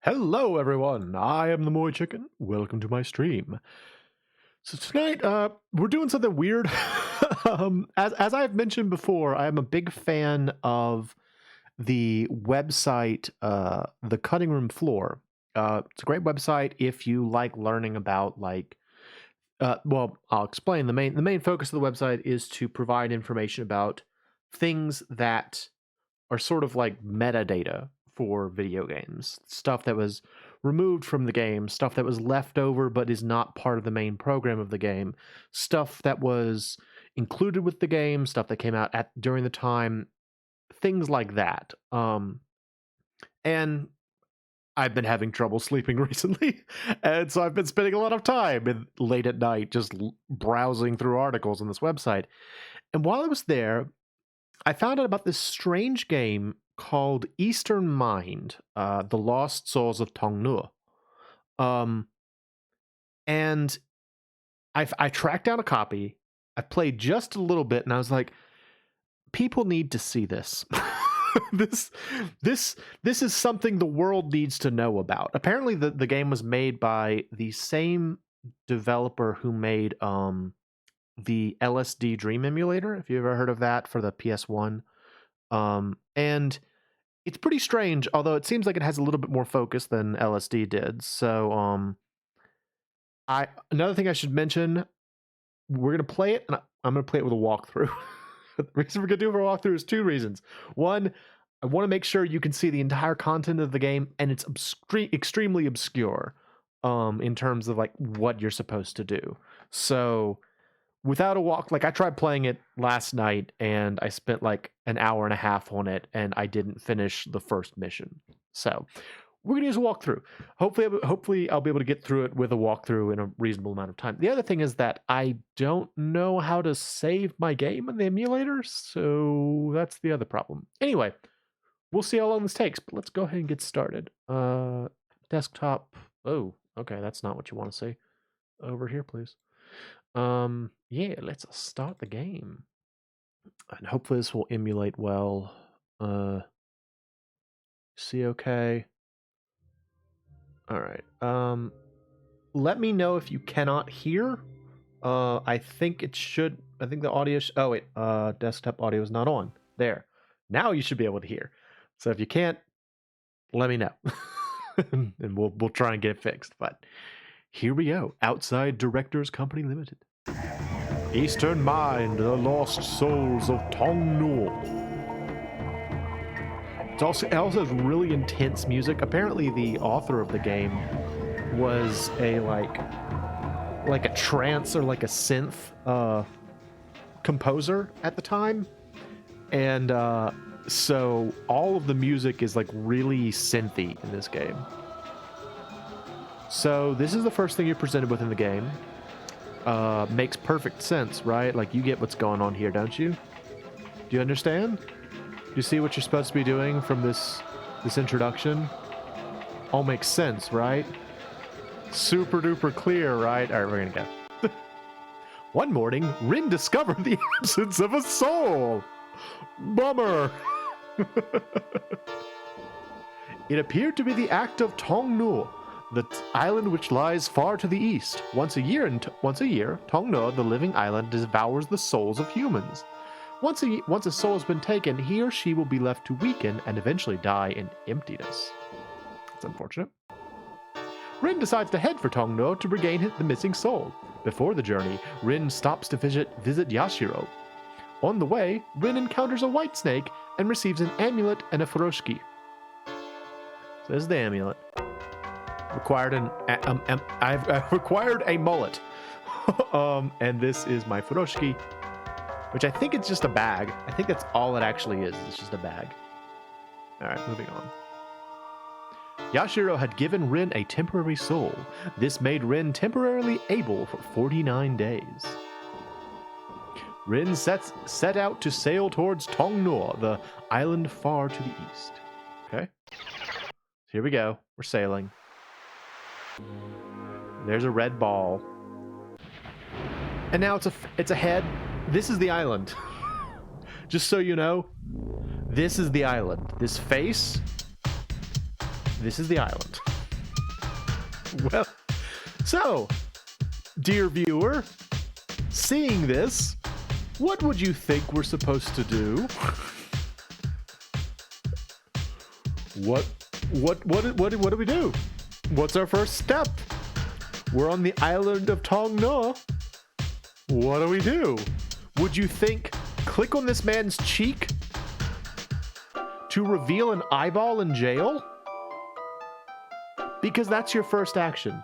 Hello, everyone. I am the MoeChicken. Welcome to my stream. So tonight, we're doing something weird. As I've mentioned before, I am a big fan of the website, The Cutting Room Floor. It's a great website if you like learning about well, I'll explain. The main focus of the website is to provide information about things that are sort of like metadata for video games. Stuff that was removed from the game, stuff that was left over but is not part of the main program of the game, stuff that was included with the game, stuff that came out during the time, things like that. And I've been having trouble sleeping recently, and so I've been spending a lot of time late at night just browsing through articles on this website. And while I was there, I found out about this strange game called Eastern Mind, The Lost Souls of Tong-Nou. And I tracked down a copy. I played just a little bit, and I was like, people need to see this. This is something the world needs to know about. Apparently, the game was made by the same developer who made the LSD Dream emulator, if you ever heard of that, for the PS1. And it's pretty strange, although it seems like it has a little bit more focus than LSD did. So another thing I should mention, we're gonna play it, and I'm gonna play it with a walkthrough. The reason we're gonna do it for a walkthrough is two reasons. One, I want to make sure you can see the entire content of the game, and it's extremely obscure in terms of like what you're supposed to do. So without a walk, like I tried playing it last night and I spent like an hour and a half on it and I didn't finish the first mission. So we're gonna use a walkthrough. Hopefully I'll be able to get through it with a walkthrough in a reasonable amount of time. The other thing is that I don't know how to save my game in the emulator, so that's the other problem. Anyway, we'll see how long this takes, but let's go ahead and get started. Desktop. Oh, okay, that's not what you want to see. Over here, please. Yeah, let's start the game. And hopefully this will emulate well. See okay. Alright. Let me know if you cannot hear. I think the audio oh wait, desktop audio is not on. There. Now you should be able to hear. So if you can't, let me know. And we'll try and get it fixed. But here we go. Outside Directors Company Limited. Eastern Mind, The Lost Souls of Tong-Nou. It also has really intense music. Apparently the author of the game was a like a trance or like a synth composer at the time. And so all of the music is like really synthy in this game. So this is the first thing you're presented with in the game. Makes perfect sense, right? Like, you get what's going on here, don't you? Do you understand? Do you see what you're supposed to be doing from this introduction? All makes sense, right? Super duper clear, right? All right, we're gonna go. One morning, Rin discovered the absence of a soul. Bummer. It appeared to be the act of Tong-Nou, the island which lies far to the east. Once a year, Tong-Nou, the living island, devours the souls of humans. Once a soul has been taken, he or she will be left to weaken and eventually die in emptiness. That's unfortunate. Rin decides to head for Tong-Nou to regain the missing soul. Before the journey, Rin stops to visit Yashiro. On the way, Rin encounters a white snake and receives an amulet and a furoshiki. So this is the amulet. I've required a mullet. And this is my furoshiki, which I think it's just a bag. I think that's all it actually is. It's just a bag. All right, moving on. Yashiro had given Rin a temporary soul. This made Rin temporarily able for 49 days. Rin set out to sail towards Tong-Nou, the island far to the east. Okay. Here we go. We're sailing. There's a red ball. And now it's a head. This is the island. Just so you know, this is the island. This face, this is the island. Well, so, dear viewer, seeing this, what would you think we're supposed to do? What do we do? What's our first step? We're on the island of Tong-Nou. What do we do? Would you think click on this man's cheek to reveal an eyeball in jail? Because that's your first action.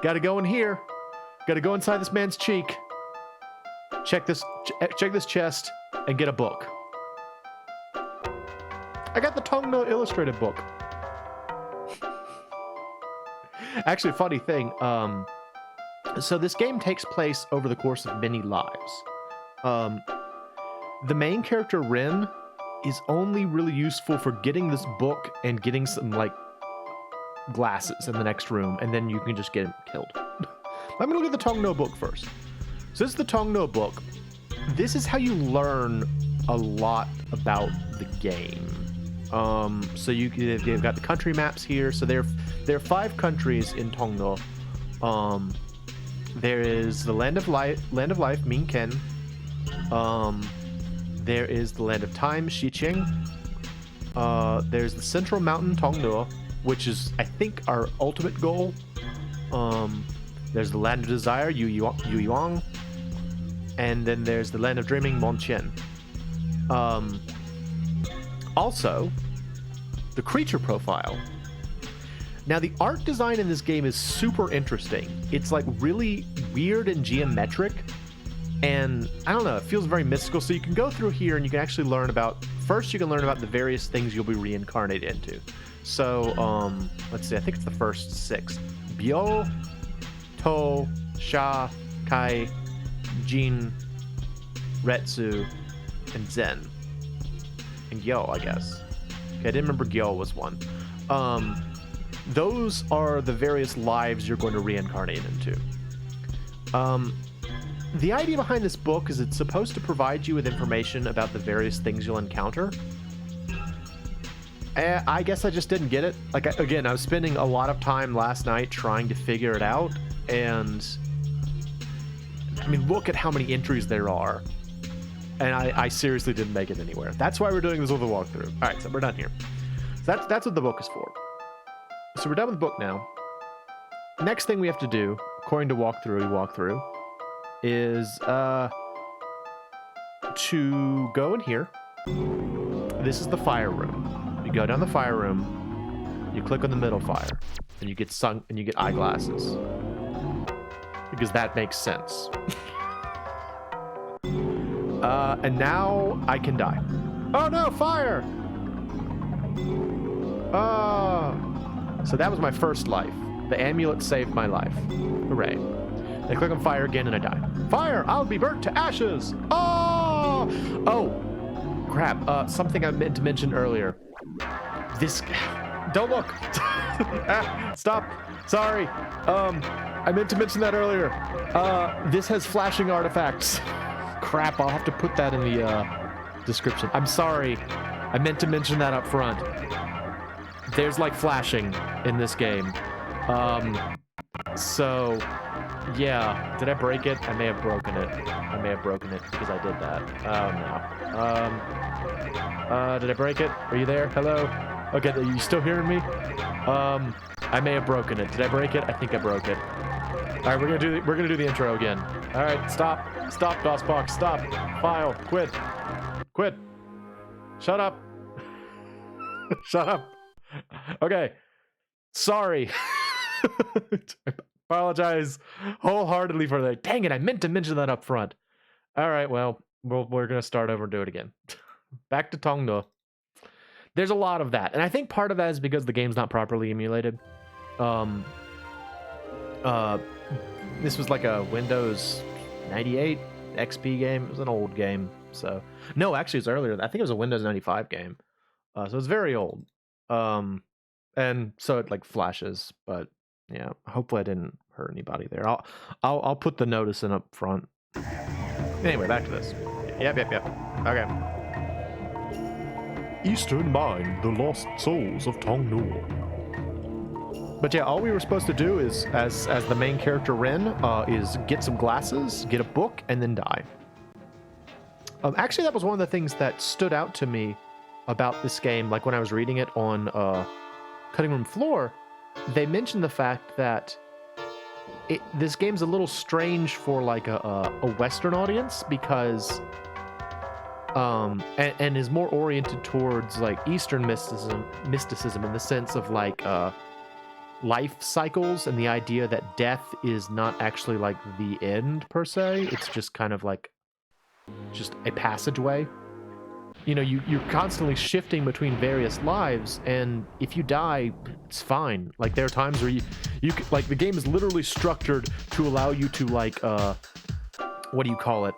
Gotta go in here. Gotta go inside this man's cheek. Check this chest and get a book. I got the Tong-Nou illustrated book. Actually, funny thing. So this game takes place over the course of many lives. The main character, Rin, is only really useful for getting this book and getting some, like, glasses in the next room, and then you can just get him killed. Let me look at the Tong-Nou book first. So this is the Tong-Nou book. This is how you learn a lot about the game. So they've got the country maps here. So there are 5 countries in Tong-Nou. There is the Land of Life, Minken. There is the Land of Time, Xiqing. There's the Central Mountain, Tong-Nou, which is, I think, our ultimate goal. There's the Land of Desire, Yuyuang. And then there's the Land of Dreaming, Monqian. Also, the creature profile. Now, the art design in this game is super interesting. It's like really weird and geometric. And I don't know, it feels very mystical. So you can go through here and you can actually learn about, first you can learn about the various things you'll be reincarnated into. So, let's see, I think it's the first 6. Bio, To, Sha, Kai, Jin, Retsu, and Zen. And Yo, I guess. Okay, I didn't remember Gyo was one. Those are the various lives you're going to reincarnate into. The idea behind this book is it's supposed to provide you with information about the various things you'll encounter. I guess I just didn't get it. Like, again, I was spending a lot of time last night trying to figure it out, and I mean, look at how many entries there are. And I seriously didn't make it anywhere. That's why we're doing this with a walkthrough. All right, so we're done here. So that's what the book is for. So we're done with the book now. Next thing we have to do, according to walkthrough, is to go in here. This is the fire room. You go down the fire room, you click on the middle fire, and you get sunk, and you get eyeglasses. Because that makes sense. And now I can die. Oh no, fire! So that was my first life. The amulet saved my life. Hooray. I click on fire again and I die. Fire! I'll be burnt to ashes! Oh! Oh! Crap. Something I meant to mention earlier. This... Don't look! Stop! Sorry. I meant to mention that earlier. This has flashing artifacts. Crap, I'll have to put that in the description. I'm sorry. I meant to mention that up front. There's like flashing in this game. So, yeah. Did I break it? I may have broken it. I may have broken it because I did that. Oh, no. Did I break it? Are you there? Hello? Okay, are you still hearing me? I may have broken it. Did I break it? I think I broke it. All right, we're gonna do the intro again. All right, stop, DOSBox, stop, file, quit, shut up, shut up. Okay, sorry. I apologize wholeheartedly for that. Dang it, I meant to mention that up front. All right, well, we're gonna start over and do it again. Back to Tong-Nou. There's a lot of that, and I think part of that is because the game's not properly emulated. This was like a Windows 98 XP game. It was an old game. So no, actually it's earlier. I think it was a Windows 95 game. So it's very old. And so it like flashes, but yeah, hopefully I didn't hurt anybody there. I'll put the notice in up front. Anyway, back to this. Yep. Okay. Eastern Mine, the Lost Souls of Tong-Nou. But yeah, all we were supposed to do is, as the main character Rin, is get some glasses, get a book, and then die. Actually, that was one of the things that stood out to me about this game. Like when I was reading it on Cutting Room Floor, they mentioned the fact that this game's a little strange for like a Western audience because, and is more oriented towards like Eastern mysticism in the sense of like life cycles and the idea that death is not actually like the end per se. It's just kind of like just a passageway. You know, you're constantly shifting between various lives, and if you die, it's fine. Like there are times where you like the game is literally structured to allow you to like what do you call it?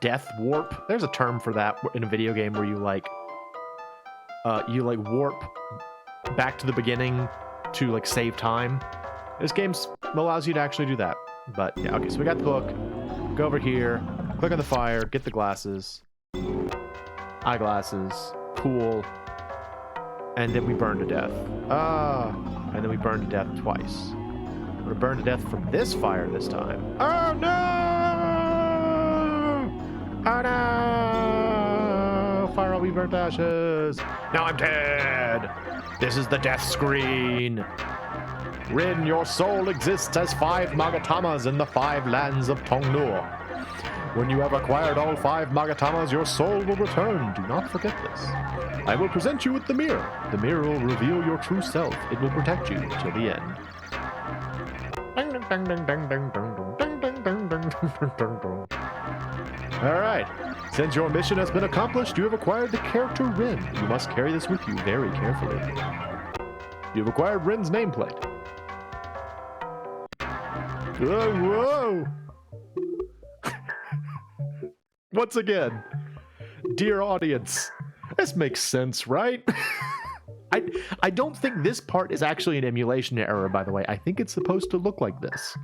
Death warp. There's a term for that in a video game where you like warp back to the beginning to like save time. This game allows you to actually do that. But yeah, okay, so we got the book. Go over here, click on the fire, get the glasses, eyeglasses, cool, and then we burn to death. And then we burn to death twice. We're gonna burn to death from this fire this time. Oh no! Oh no! Fire all we burnt to ashes. Now I'm dead. This is the death screen. Rin, your soul exists as 5 Magatamas in the 5 lands of Tong-Nou. When you have acquired all 5 Magatamas, your soul will return. Do not forget this. I will present you with the mirror. The mirror will reveal your true self. It will protect you till the end. Alright. Since your mission has been accomplished, you have acquired the character Rin. You must carry this with you very carefully. You have acquired Rin's nameplate. Whoa! Once again, dear audience, this makes sense, right? I don't think this part is actually an emulation error, by the way. I think it's supposed to look like this.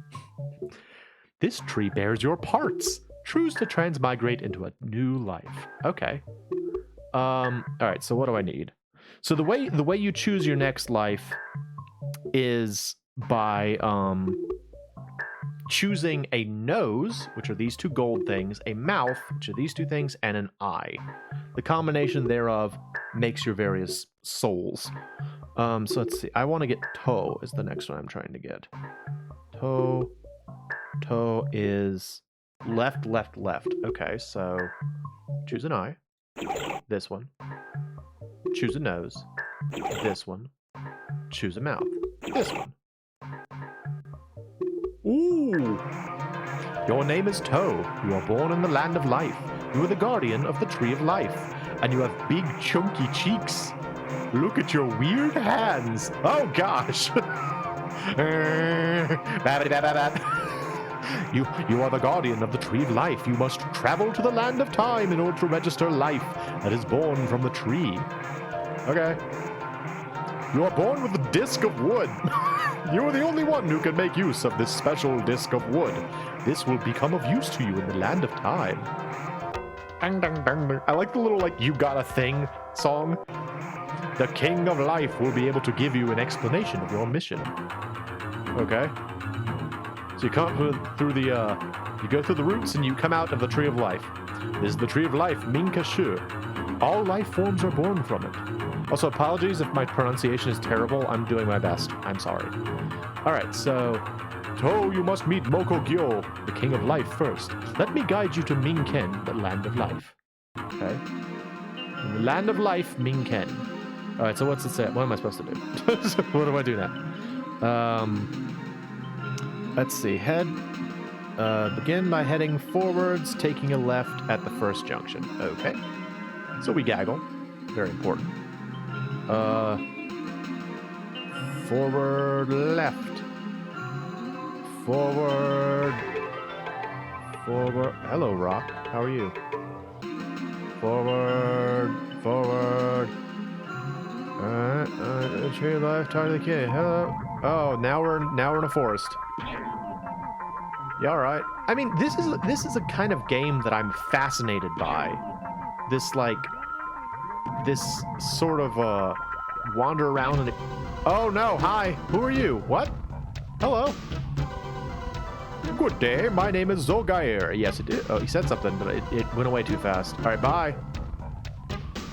This tree bears your parts. Choose to transmigrate into a new life. Okay. All right. So what do I need? So the way you choose your next life is by choosing a nose, which are these 2 gold things, a mouth, which are these 2 things, and an eye. The combination thereof makes your various souls. So let's see. I want to get toe is the next one I'm trying to get. Toe is left, left, left. Okay, so choose an eye. This one. Choose a nose. This one. Choose a mouth. This one. Ooh! Your name is Toe. You are born in the land of life. You are the guardian of the tree of life. And you have big, chunky cheeks. Look at your weird hands. Oh, gosh. You are the guardian of the tree of life. You must travel to the land of time in order to register life that is born from the tree. Okay. You are born with a disc of wood. You are the only one who can make use of this special disc of wood. This will become of use to you in the land of time. Dang, dang, dang, dang. I like the little, like, you got a thing song. The king of life will be able to give you an explanation of your mission. Okay. So you come through the, you go through the roots and you come out of the tree of life. This is the tree of life, Minka Shu. All life forms are born from it. Also, apologies if my pronunciation is terrible. I'm doing my best. I'm sorry. Alright, so... Toe, you must meet Moko-gyo, the king of life, first. Let me guide you to Ming-ken, the land of life. Okay. In the land of life, Ming-ken. Alright, so what's it say? What am I supposed to do? What do I do now? Let's see. Head. Begin by heading forwards, taking a left at the first junction. Okay. So we gaggle. Very important. Forward, left. Forward. Forward. Hello, Rock. How are you? Forward. Forward. Tree of life, talk to the kid. Hello. Oh, now we're in a forest. You all right? I mean, this is a kind of game that I'm fascinated by. This sort of wander around and... Oh, no. Hi. Who are you? What? Hello. Good day. My name is Zogair. Yes, it did. Oh, he said something, but it went away too fast. All right, bye.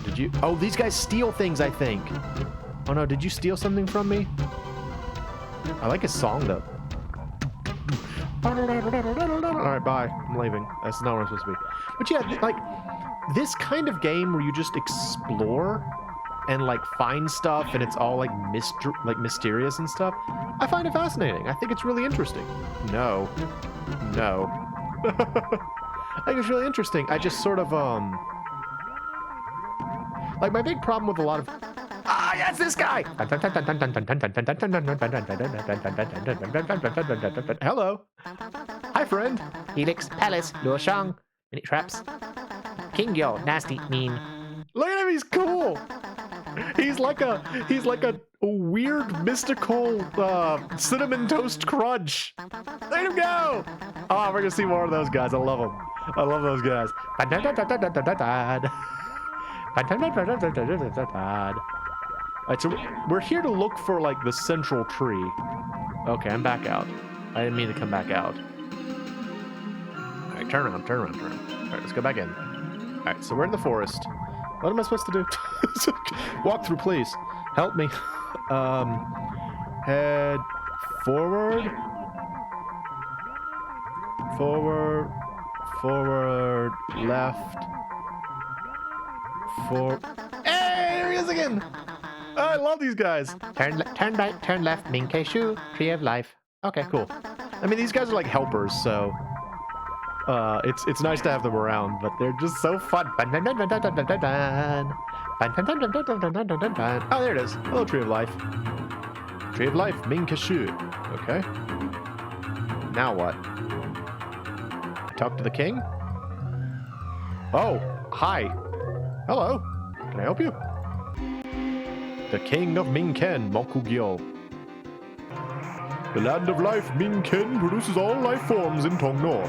Did you... Oh, these guys steal things, I think. Oh, no. Did you steal something from me? I like his song, though. All right, bye. I'm leaving. That's not where I'm supposed to be. But yeah, like, this kind of game where you just explore and, like, find stuff and it's all, like, mysterious and stuff, I find it fascinating. I think it's really interesting. No. No. I think it's really interesting. I just sort of, like, my big problem with a lot of... Ah, yes, this guy! Hello. Hi, friend. Helix, Palace, Luo Shang, Minute Traps. King Yo, nasty, mean. Look at him, he's cool. He's like a weird mystical cinnamon toast crunch. Let him go. Oh, we're gonna see more of those guys. I love them. I love those guys. Alright, so we're here to look for, like, the central tree. Okay, I'm back out. I didn't mean to come back out. Alright, turn around. Alright, let's go back in. Alright, so we're in the forest. What am I supposed to do? Walk through, please. Help me. Head forward. Forward, left. Hey, here he is again! Oh, I love these guys. Turn right, turn left, Minke Shu, Tree of Life. Okay, cool. I mean, these guys are like helpers, so it's nice to have them around, but they're just so fun. Oh, there it is. Hello, Tree of Life. Tree of Life, Minke Shu. Okay. Now what? Talk to the king? Oh, hi. Hello. Can I help you? The king of Minken, Mokugyo. The land of life, Minken, produces all life forms in Tong-Nou.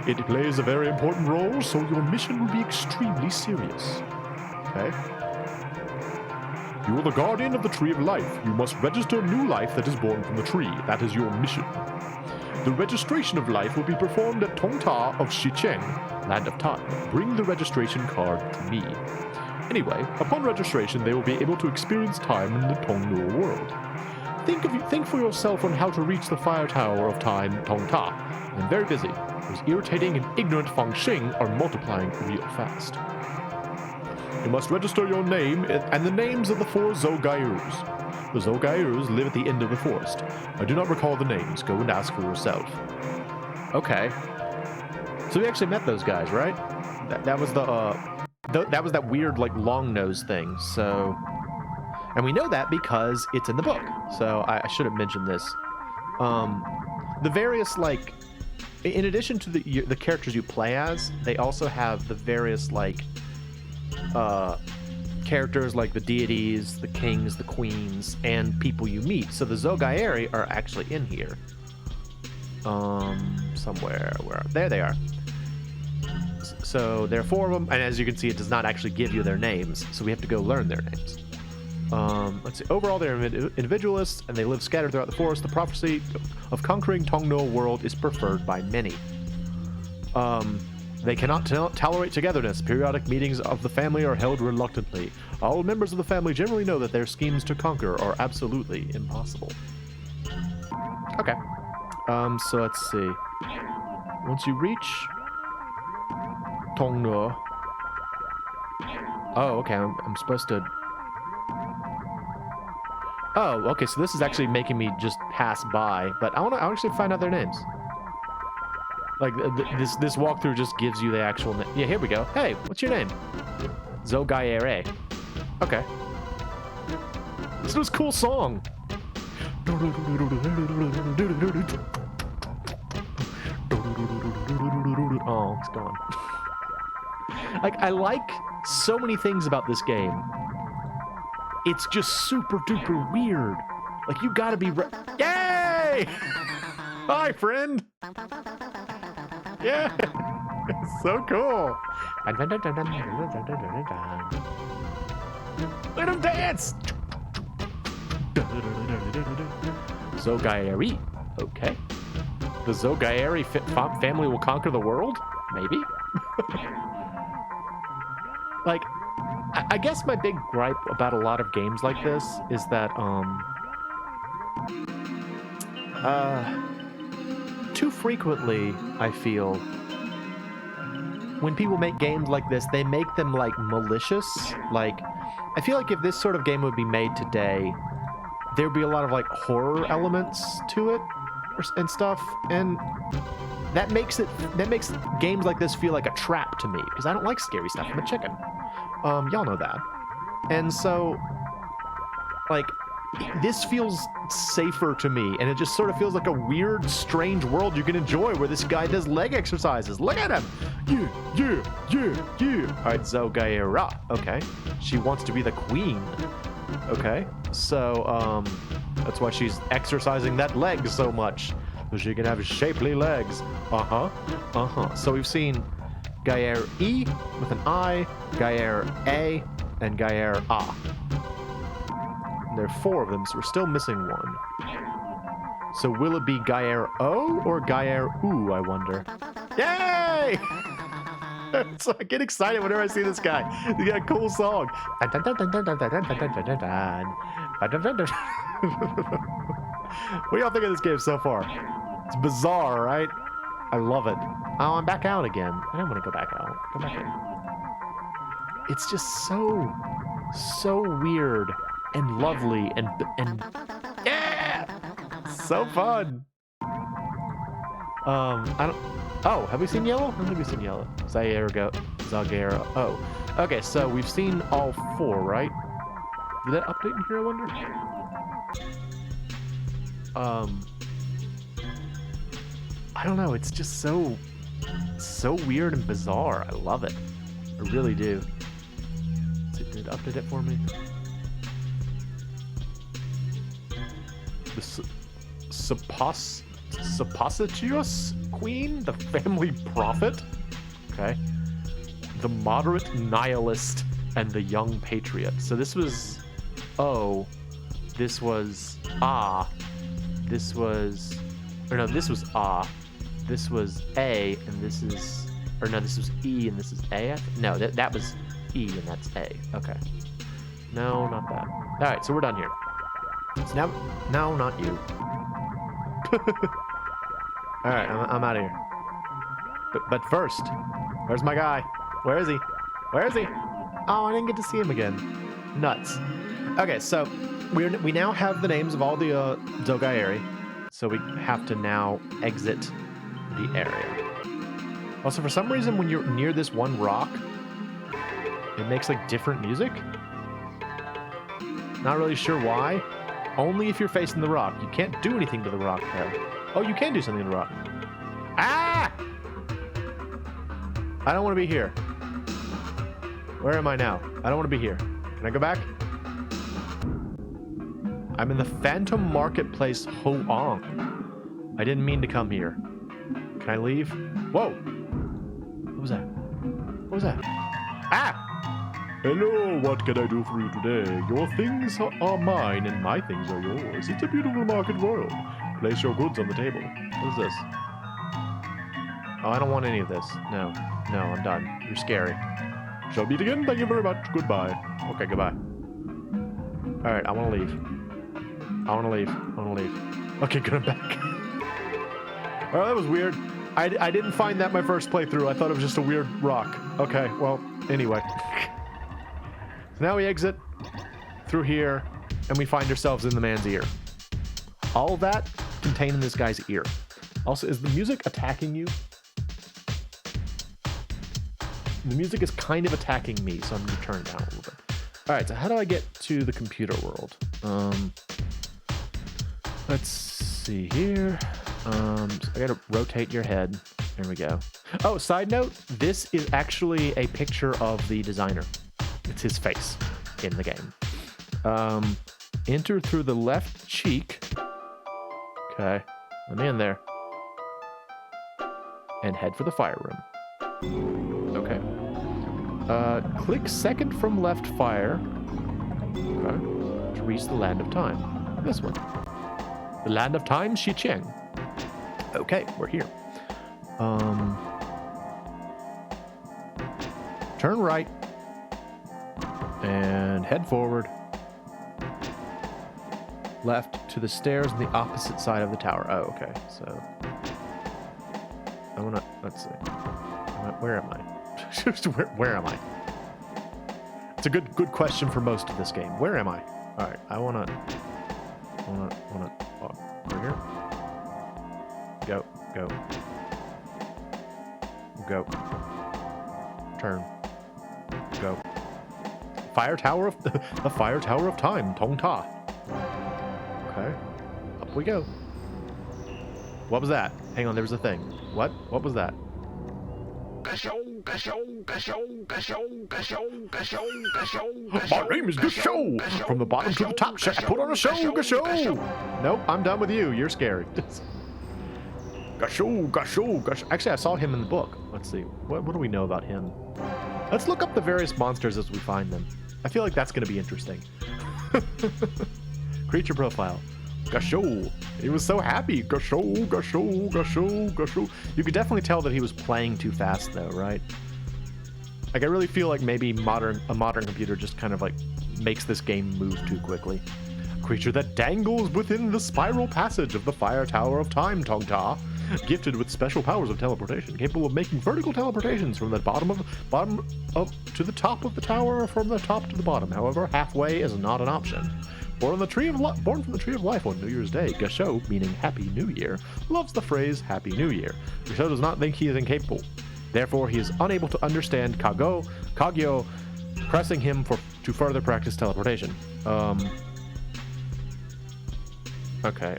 It plays a very important role, so your mission will be extremely serious. Okay. You are the guardian of the Tree of Life. You must register new life that is born from the tree. That is your mission. The registration of life will be performed at Tong-Ta of Shicheng, Land of Time. Bring the registration card to me. Anyway, upon registration, they will be able to experience time in the Tong-Nou world. Think for yourself on how to reach the fire tower of time, Tong-Ta. I'm very busy. Those irritating and ignorant Fang Xing are multiplying real fast. You must register your name and the names of the 4 Zogairus. The Zogairus live at the end of the forest. I do not recall the names. Go and ask for yourself. Okay. So we actually met those guys, right? That was that was that weird, like, long nose thing. So, and we know that because it's in the book. So I should have mentioned this. The various, like, in addition to the characters you play as, they also have the various, like, characters like the deities, the kings, the queens, and people you meet. So the Zogairi are actually in here. Somewhere. There they are. So there are 4 of them, and as you can see, it does not actually give you their names, so we have to go learn their names. Let's see. Overall, they're individualists, and they live scattered throughout the forest. The prophecy of conquering Tong-Nou world is preferred by many. They cannot tolerate togetherness. Periodic meetings of the family are held reluctantly. All members of the family generally know that their schemes to conquer are absolutely impossible. Okay. So let's see. Once you reach Tong-Nou. Oh, okay. I'm supposed to... Oh, okay. So this is actually making me just pass by, but I actually find out their names. Like, this walkthrough just gives you the actual name. Yeah, here we go. Hey, what's your name? Zogaire. Okay. This was a cool song. Oh, it's gone. Like, I like so many things about this game. It's just super duper weird. Like, you gotta be Yay! Hi, friend! Yeah! It's so cool! Let him dance! Zogaeri. Okay. The Zogaeri family will conquer the world? Maybe? Like, I guess my big gripe about a lot of games like this is that, too frequently, I feel, when people make games like this, they make them, like, malicious. Like, I feel like if this sort of game would be made today, there'd be a lot of, like, horror elements to it and stuff, and that makes games like this feel like a trap to me, because I don't like scary stuff. I'm a chicken. Y'all know that. And so, like, this feels safer to me, and it just sort of feels like a weird, strange world you can enjoy where this guy does leg exercises. Look at him! Yeah. Alright, Zogaera. Okay. She wants to be the queen. Okay. So, that's why she's exercising that leg so much. So she can have shapely legs. So we've seen Gaer E with an I, Gaer A, and Gaer A. And there are 4 of them, so we're still missing one. So will it be Gaer O or Gaer U, I wonder? Yay! So I get excited whenever I see this guy. He's got a cool song. What do y'all think of this game so far? It's bizarre, right? I love it. Oh, I'm back out again. I don't want to go back out. Go back in. It's just so weird and lovely and yeah, so fun. I don't. Oh, have we seen yellow? I don't think we've seen yellow. Zagera. Oh, okay. So we've seen all 4, right? Did that update in here? I wonder. I don't know. It's just so weird and bizarre. I love it. I really do. Did it update it for me? The supposititious queen, the family prophet. Okay. The moderate nihilist and the young patriot. So this was O. This was A. This was, or no, this was A. This was A, and this is, or no, this was E, and this is A. No, that was E, and that's A. Okay. No, not that. All right, so we're done here. So now, no, not you. All right, I'm out of here. But first, where's my guy? Where is he? Where is he? Oh, I didn't get to see him again. Nuts. Okay, so we now have the names of all the Zogaeri, so we have to now exit the area. Also, for some reason, when you're near this one rock, it makes like different music. Not really sure why. Only if you're facing the rock. You can't do anything to the rock there. Oh, you can do something to the rock. Ah! I don't want to be here. Where am I now? I don't want to be here. Can I go back? I'm in the Phantom Marketplace Hoang. I didn't mean to come here. Can I leave? Whoa! What was that? What was that? Ah! Hello, what can I do for you today? Your things are mine and my things are yours. It's a beautiful market world. Place your goods on the table. What is this? Oh, I don't want any of this. No, I'm done. You're scary. Shall meet again. Thank you very much. Goodbye. Okay, goodbye. Alright, I want to leave. I want to leave. Okay, good, I'm back. Oh, that was weird. I didn't find that my first playthrough. I thought it was just a weird rock. Okay, well, anyway. So now we exit through here, and we find ourselves in the man's ear. All that contained in this guy's ear. Also, is the music attacking you? The music is kind of attacking me, so I'm going to turn it down a little bit. All right, so how do I get to the computer world? Let's see here. So I got to rotate your head. There we go. Oh, side note, this is actually a picture of the designer. It's his face in the game. Enter through the left cheek. Okay, let me in there. And head for the fire room. Okay. Click second from left fire. Okay. To reach the land of time. this one. The land of time, Xicheng. Okay, we're here. Turn right. And head forward. Left to the stairs on the opposite side of the tower. Oh, okay. So I wanna, let's see. Where am I? where am I? It's a good question for most of this game. Where am I? All right, I wanna over here. Go. Turn. Go. Fire Tower of the Fire Tower of Time, Tong-Ta. Okay. Up we go. What was that? Hang on, there was a thing. What? What was that? My name is Gasho. From the bottom to the top, I put on a show, Gasho. Nope, I'm done with you. You're scary. Gasho. Actually, I saw him in the book. Let's see. What do we know about him? Let's look up the various monsters as we find them. I feel like that's going to be interesting. Creature profile. Gasho. He was so happy. Gasho. You could definitely tell that he was playing too fast, though, right? Like, I really feel like maybe a modern computer just kind of like makes this game move too quickly. Creature that dangles within the spiral passage of the Fire Tower of Time, Tong-Ta. Gifted with special powers of teleportation, capable of making vertical teleportations from the bottom up to the top of the tower, or from the top to the bottom. However, halfway is not an option. Born from the Tree of Life on New Year's Day, Gasho, meaning Happy New Year, loves the phrase Happy New Year. Gasho does not think he is incapable. Therefore, he is unable to understand Kagyo pressing him to further practice teleportation. Okay,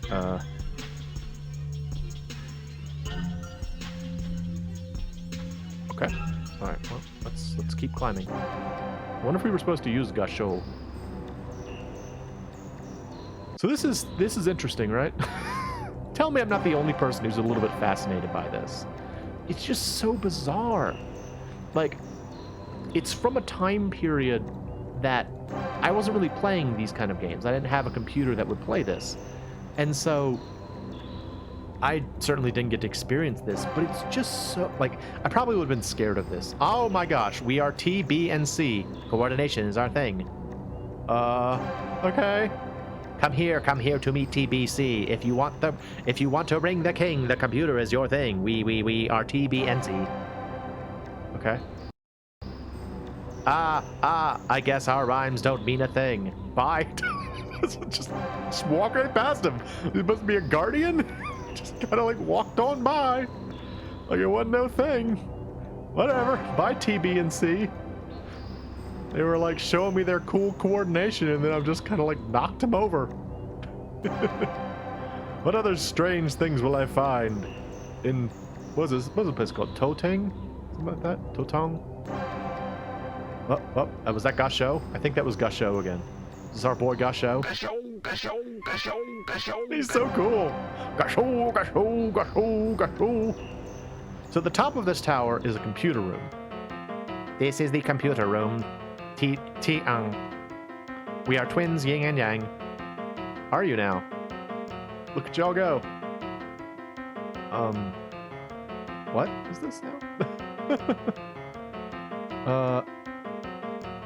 Okay. All right. Well, let's keep climbing. I wonder if we were supposed to use Gasho. So this is interesting, right? Tell me I'm not the only person who's a little bit fascinated by this. It's just so bizarre. Like, it's from a time period that I wasn't really playing these kind of games. I didn't have a computer that would play this, and so I certainly didn't get to experience this, but it's just so, like, I probably would have been scared of this. Oh my gosh, we are T, B, and C. Coordination is our thing. Okay. Come here to meet TBC. If you want to ring the king, the computer is your thing. We are T, B, and C. Okay. I guess our rhymes don't mean a thing. Bye. just walk right past him. He must be a guardian. Just kind of like walked on by like it wasn't no thing. Whatever. Bye, TB and C. They were like showing me their cool coordination, and then I've just kind of like knocked them over. What other strange things will I find in what's the place called? Toteng? Something like that? Totong? Was that Gasho? I think that was Gasho again. This is our boy Gasho. He's so cool. Gasho. So the top of this tower is a computer room. This is the computer room. Ti-ang. We are twins, yin and yang. Are you now? Look at y'all go. What is this now?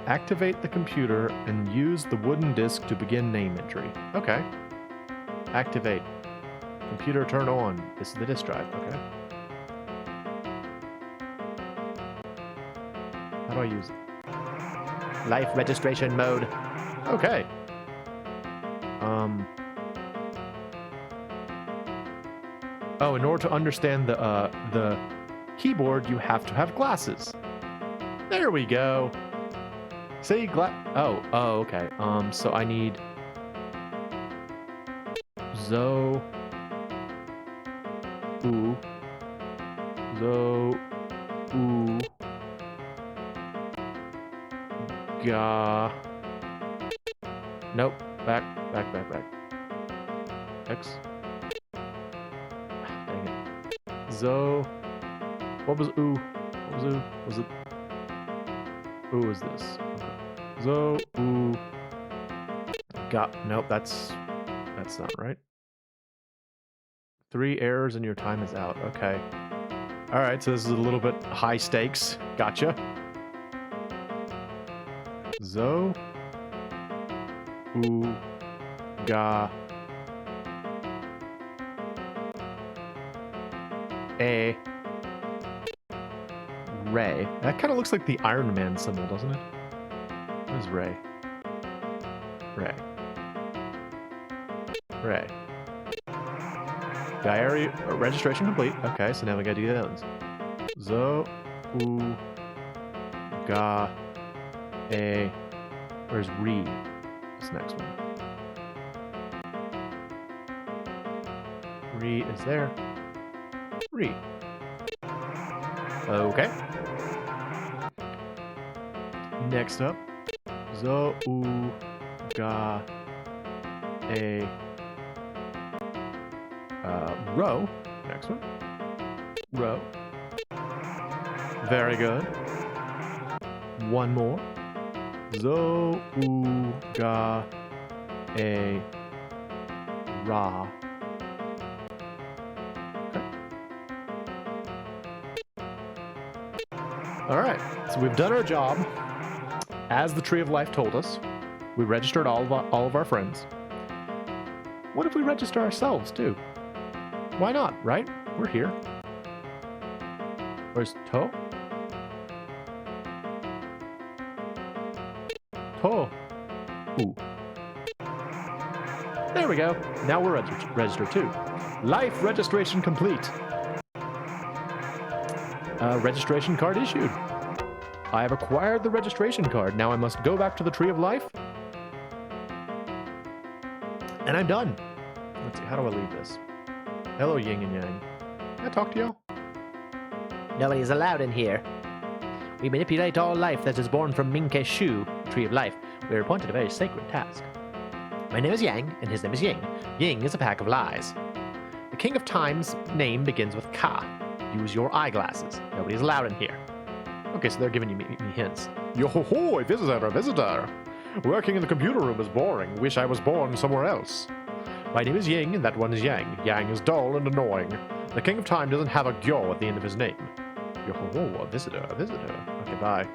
Activate the computer and use the wooden disc to begin name entry. Okay. Activate. Computer turn on. This is the disk drive. Okay. How do I use it? Life registration mode. Okay. Oh, in order to understand the keyboard, you have to have glasses. There we go. See, okay. So I need Ga. Nope. Back. X. Dang it. What was oo? What was oo? Was it? Ooh, is this? Ga. Nope, that's That's not right. 3 errors and your time is out. Okay. All right, so this is a little bit high stakes. Gotcha. Zo. U. Ga. A. Ray. That kind of looks like the Iron Man symbol, doesn't it? What is Ray? Ray. Ray. Diary registration complete. Okay, so now we gotta do the other ones. Zo. U. Ga. A. Where's Re? This next one. Re is there. Re. Okay. Next up. Zo. U. Ga. A. Row. Next one. Row. Very good. One more. Zo. U. Ga. A. Ra. Okay. All right. So we've done our job. As the Tree of Life told us, we registered all of our friends. What if we register ourselves too? Why not, right? We're here. Where's To? To. Ooh. There we go. Now we're registered too. Life registration complete. Registration card issued. I have acquired the registration card. Now I must go back to the Tree of Life. And I'm done. Let's see, how do I leave this? Hello, Yin and Yang. Can I talk to y'all? Nobody's allowed in here. We manipulate all life that is born from Minke Shu, Tree of Life. We are appointed a very sacred task. My name is Yang, and his name is Ying. Ying is a pack of lies. The King of Time's name begins with Ka. Use your eyeglasses. Nobody's allowed in here. Okay, so they're giving me hints. Yo-ho-ho, a visitor, a visitor. Working in the computer room is boring. Wish I was born somewhere else. My name is Ying, and that one is Yang. Yang is dull and annoying. The King of Time doesn't have a gyo at the end of his name. Yo-ho-ho, a visitor, a visitor. Okay, bye.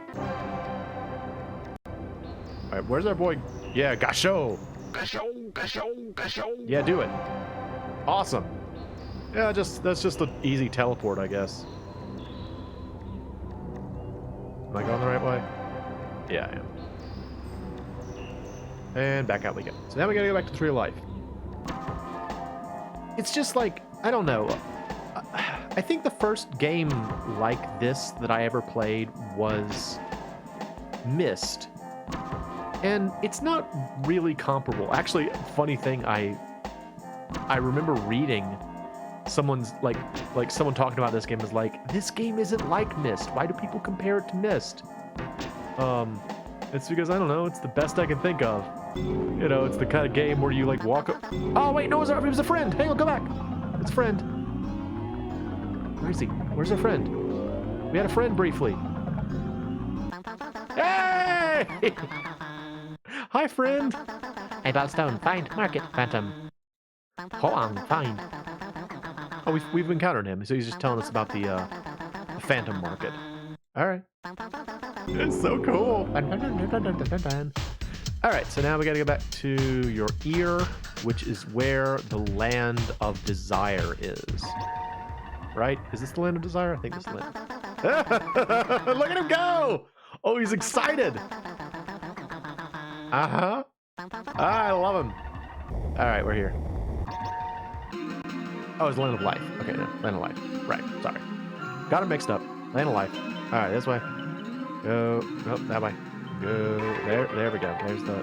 Alright, where's our boy? Yeah, Gasho! Gasho, Gasho, Gasho! Yeah, do it. Awesome. Yeah, that's just an easy teleport, I guess. Am I going the right way? Yeah, I am. And back out we go. So now we gotta go back to the Tree of Life. It's just like, I don't know. I think the first game like this that I ever played was Myst. And it's not really comparable. Actually, funny thing, I remember reading someone's like someone talking about this game is like, this game isn't like Myst. Why do people compare it to Myst? It's because, I don't know, it's the best I can think of. You know, it's the kind of game where you like walk up. Oh wait, no, it was a friend. Hang on, go back. It's a friend. Where is he? Where's our friend? We had a friend briefly. Hey! Hi, friend. Hey, Ballstone, find Market Phantom. Hoang, find. Oh, we've encountered him, so he's just telling us about the Phantom Market. All right. It's so cool. All right, so now we got to go back to your ear, which is where the Land of Desire is. Right? Is this the Land of Desire? I think this is the land. Look at him go! Oh, he's excited. Uh-huh. I love him. All right, we're here. Oh, it's Land of Life. Okay, no, Land of Life. Right, sorry. Got it mixed up. Land of Life. All right, this way. Go. Nope, that way. Go. There we go. There's the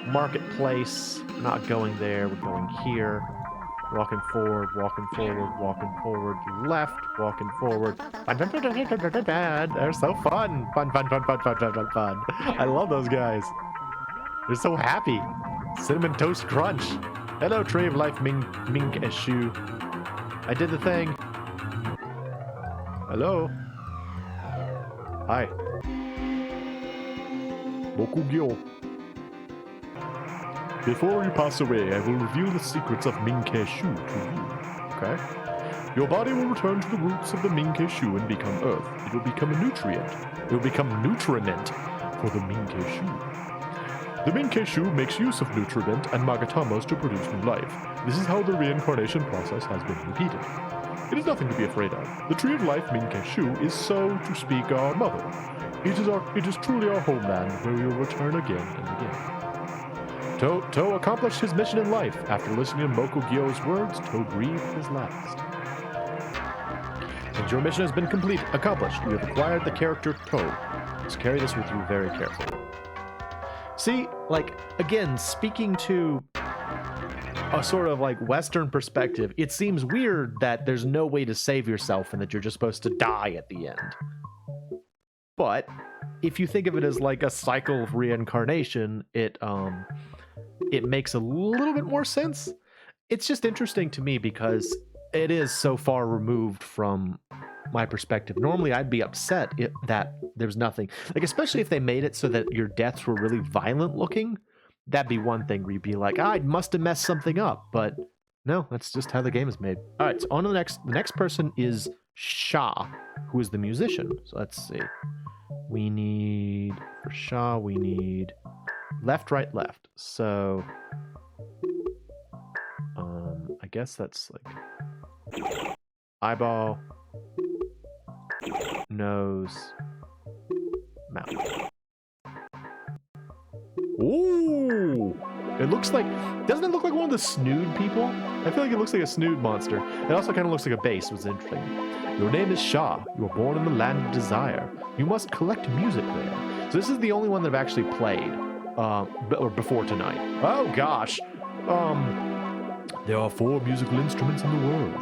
marketplace. We're not going there. We're going here. Walking forward, walking forward, walking forward. Left, walking forward. Fun. They're so fun. Fun. I love those guys. They're so happy. Cinnamon Toast Crunch. Hello, Tree of Life, Mink Eshu. I did the thing. Hello. Hi. Bokugyo. Before you pass away, I will reveal the secrets of Ming-Ke Shu to you. Okay? Your body will return to the roots of the Ming-Ke Shu and become earth. It will become a nutrient. It will become nutriment for the Ming-Ke Shu. The Ming-Ke Shu makes use of nutriment and magatamos to produce new life. This is how the reincarnation process has been repeated. It is nothing to be afraid of. The Tree of Life, Ming-Ke Shu, is so to speak our mother. It is truly our homeland where we will return again and again. To accomplished his mission in life. After listening to Moko Gyo's words, To breathed his last. Since your mission has been accomplished, you have acquired the character To. So carry this with you very carefully. See, like, again, speaking to a sort of like Western perspective, it seems weird that there's no way to save yourself and that you're just supposed to die at the end. But if you think of it as like a cycle of reincarnation, it makes a little bit more sense. It's just interesting to me because it is so far removed from my perspective. Normally I'd be upset that there's nothing, like, especially if they made it so that your deaths were really violent looking. That'd be one thing where you'd be like, I must have messed something up. But no, that's just how the game is made. All right, so on to the next person is Sha, who is the musician. So let's see. For Sha, we need left, right, left. So, I guess that's like eyeball, nose, mouth. Ooh! It looks like... Doesn't it look like one of the snood people? I feel like it looks like a snood monster. It also kind of looks like a bass, which is interesting. Your name is Sha. You were born in the land of desire. You must collect music there. So this is the only one that I've actually played. Or before tonight. Oh, gosh. There are 4 musical instruments in the world.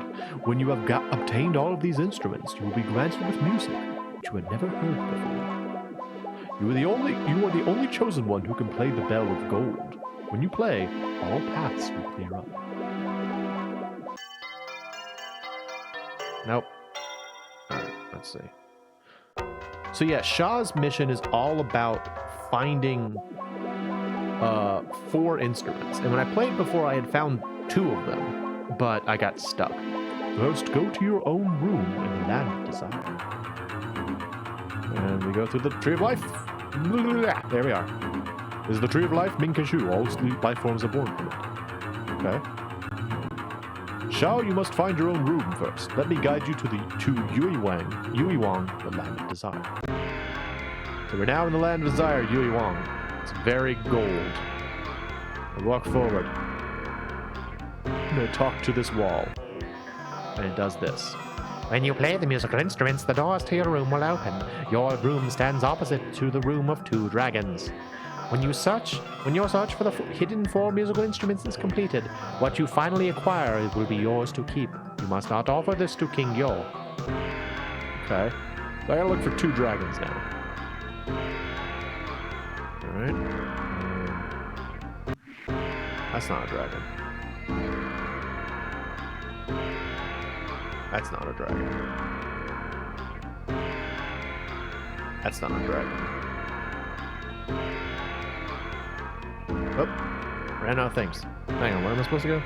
When you have obtained all of these instruments, you will be granted with music which you had never heard before. You are the only chosen one who can play the bell of gold. When you play, all paths will clear up. Nope. Alright, let's see. So yeah, Sha's mission is all about finding 4 instruments. And when I played before, I had found 2 of them, but I got stuck. First, go to your own room in the land of desire. And we go through the Tree of Life. There we are. This is the Tree of Life, Ming-Ke Shu. All life forms are born from it. Okay. Shao, you must find your own room first. Let me guide you to Yui Wang, the land of desire. So we're now in the land of desire, Yui Wang. It's very gold. I walk forward. I'm going to talk to this wall. And it does this. When you play the musical instruments, the doors to your room will open. Your room stands opposite to the room of 2 dragons. When your search for the hidden 4 musical instruments is completed, what you finally acquire will be yours to keep. You must not offer this to King Yo. Okay. So I gotta look for 2 dragons now. Alright. That's not a dragon. That's not a dragon. That's not a dragon. Oh, ran out of things. Hang on, where am I supposed to go?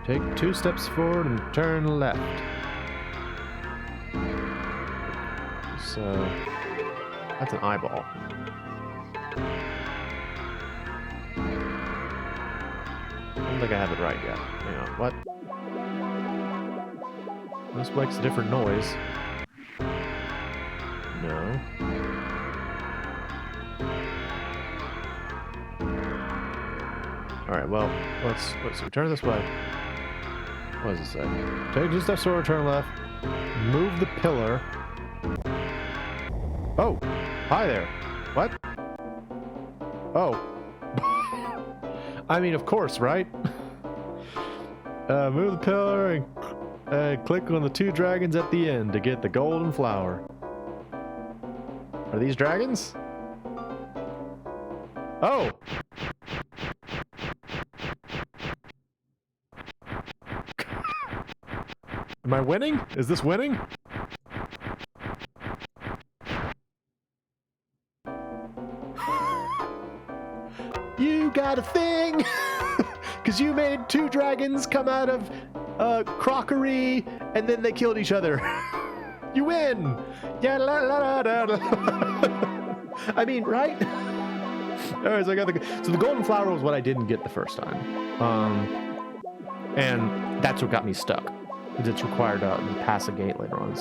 Take 2 steps forward and turn left. So, that's an eyeball. I don't think I have it right yet. Hang on, what? This makes a different noise. No. Alright, well, let's turn this way. What does it say? Take 2 steps forward, turn left. Move the pillar. Oh! Hi there. What? Oh. I mean, of course, right? Move the pillar and click on the 2 dragons at the end to get the golden flower. Are these dragons? Oh! Am I winning? Is this winning? not a thing because you made 2 dragons come out of crockery and then they killed each other. You win. Yeah, la, la, la, la, la. I mean, right? All right, so I got the golden flower was what I didn't get the first time, and that's what got me stuck. It's required to pass a gate later on.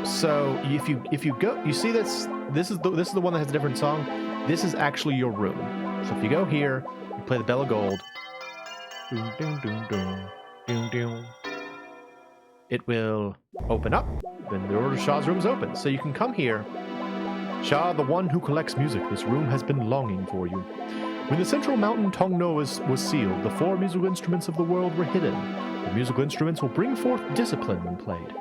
So if you go, you see this is the one that has a different song. This is actually your room. So if you go here, you play the Bell of Gold. Doom, doom, doom, doom, doom, doom. It will open up. Then the door to Shah's room is open. So you can come here. Shah, the one who collects music, this room has been longing for you. When the central mountain Tong-Nou was sealed, the 4 musical instruments of the world were hidden. The musical instruments will bring forth discipline when played.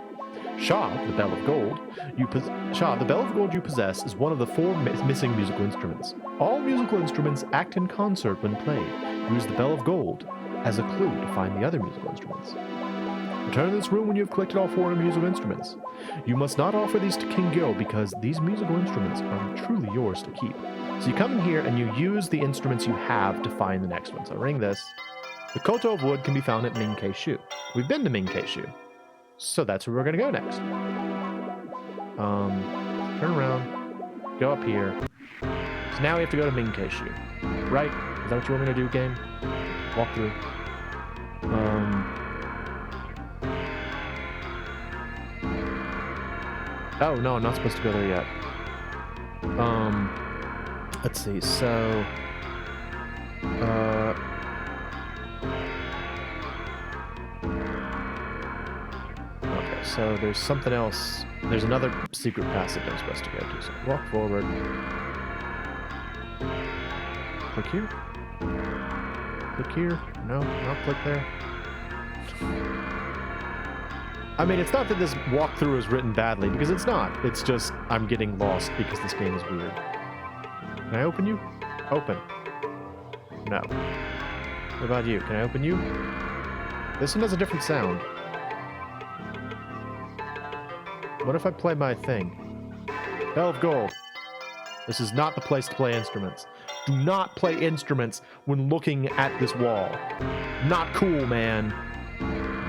Shah, the Bell of Gold, you possess is one of the 4 missing musical instruments. All musical instruments act in concert when played. Use the Bell of Gold as a clue to find the other musical instruments. Return to this room when you have collected all 4 musical instruments. You must not offer these to King Gyo because these musical instruments are truly yours to keep. So you come in here and you use the instruments you have to find the next one. So ring this. The koto of wood can be found at Ming-Kei Shu. We've been to Ming-Kei Shu. So that's where we're going to go next. Turn around. Go up here. So now we have to go to Ming-Kei Shu. Right? Is that what you want me to do, game? Walk through. Oh, no, I'm not supposed to go there yet. Let's see, so... Okay, so there's something else. There's another secret passage I'm supposed to go to, so walk forward. Click here. Click here. No, not click there. I mean, it's not that this walkthrough is written badly, because it's not. It's just, I'm getting lost because this game is weird. Can I open you? Open. No. What about you? Can I open you? This one has a different sound. What if I play my thing? Bell of Gold. This is not the place to play instruments. Do not play instruments when looking at this wall. Not cool, man.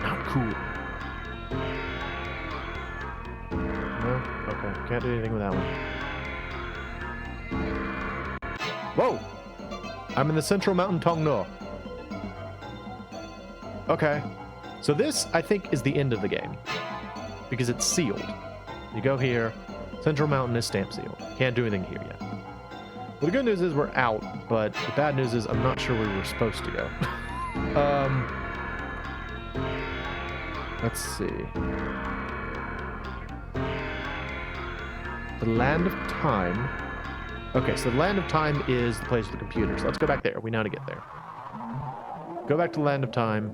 Not cool. No? Okay. Can't do anything with that one. Whoa! I'm in the central mountain Tong-Nou. Okay. So this, I think, is the end of the game. Because it's sealed. You go here. Central mountain is stamp sealed. Can't do anything here yet. Well, the good news is we're out, but the bad news is I'm not sure where we were supposed to go. Let's see. The Land of Time. Okay, so the Land of Time is the place with the computers. Let's go back there. We know how to get there. Go back to the Land of Time.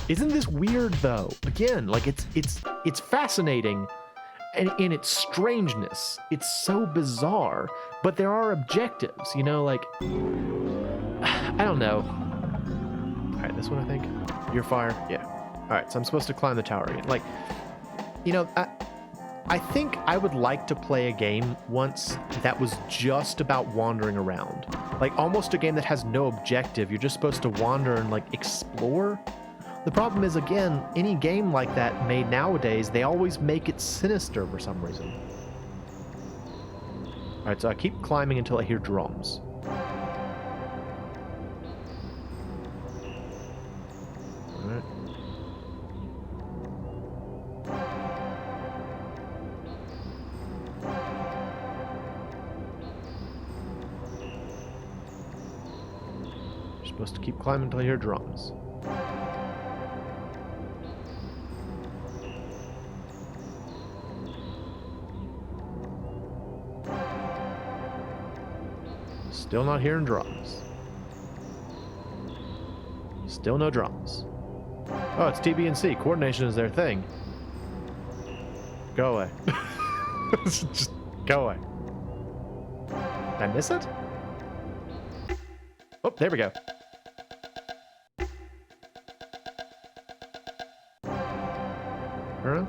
Isn't this weird though? Again, like it's fascinating. And in its strangeness, it's so bizarre, but there are objectives, you know, like, I don't know. All right, this one, I think. Your fire, yeah. All right, so I'm supposed to climb the tower again. Like, you know, I think I would like to play a game once that was just about wandering around. Like, almost a game that has no objective. You're just supposed to wander and, like, explore. The problem is, again, any game like that made nowadays, they always make it sinister for some reason. Alright, so I keep climbing until I hear drums. Alright. You're supposed to keep climbing until I hear drums. Still not hearing drums. Still no drums. Oh, it's TB&C. Coordination is their thing. Go away. Just go away. Did I miss it? Oh, there we go. Turn around.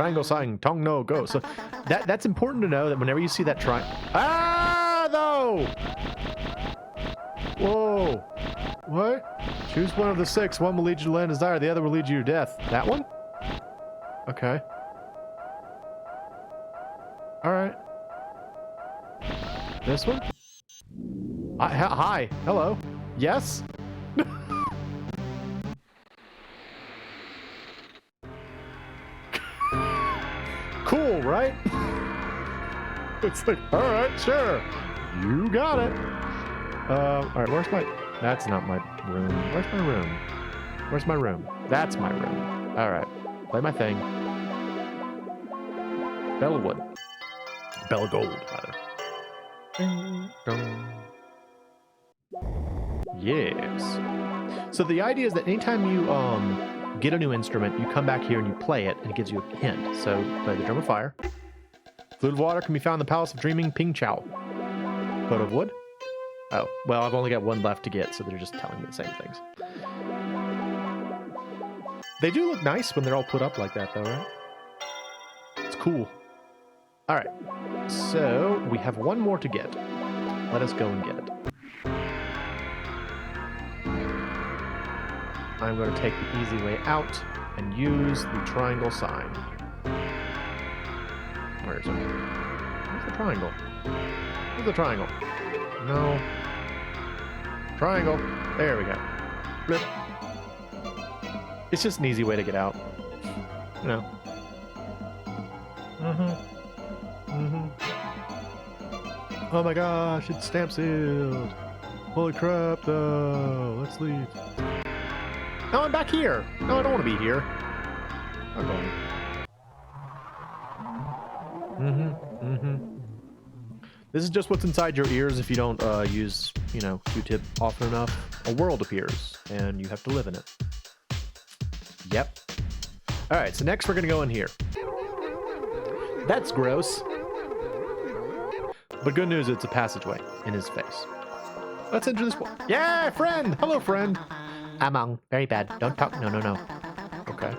Triangle sign, Tong-Nou, go. So that's important to know that whenever you see that though! Whoa! What? Choose one of the 6. One will lead you to land desire, the other will lead you to death. That one? Okay. Alright. This one? Hi. Hello. Yes? Cool, right? It's like, alright, sure. You got it. Alright, where's my... That's not my room. Where's my room? Where's my room? That's my room. Alright. Play my thing. Bellwood. Bell gold, rather. Yes. So the idea is that anytime you get a new instrument, you come back here and you play it, and it gives you a hint. So play the drum of fire. Fluid of water can be found in the Palace of Dreaming Ping Chow. Coat of wood. Oh, well, I've only got one left to get, so they're just telling me the same things. They do look nice when they're all put up like that, though, right? It's cool. All right, so we have one more to get. Let us go and get it. I'm going to take the easy way out and use the triangle sign. Where is it? Where's the triangle? Where's the triangle? No. Triangle. There we go. Flip. It's just an easy way to get out. You know. Oh my gosh, it's stamp sealed. Holy crap, though. Let's leave. No, I'm back here. No, I don't want to be here. I'm going. This is just what's inside your ears if you don't use, Q-tip often enough. A world appears, and you have to live in it. Yep. All right, so next we're going to go in here. That's gross. But good news, it's a passageway in his face. Let's enter this one. Yeah, friend! Hello, friend! Among. Very bad. Don't talk. No. Okay.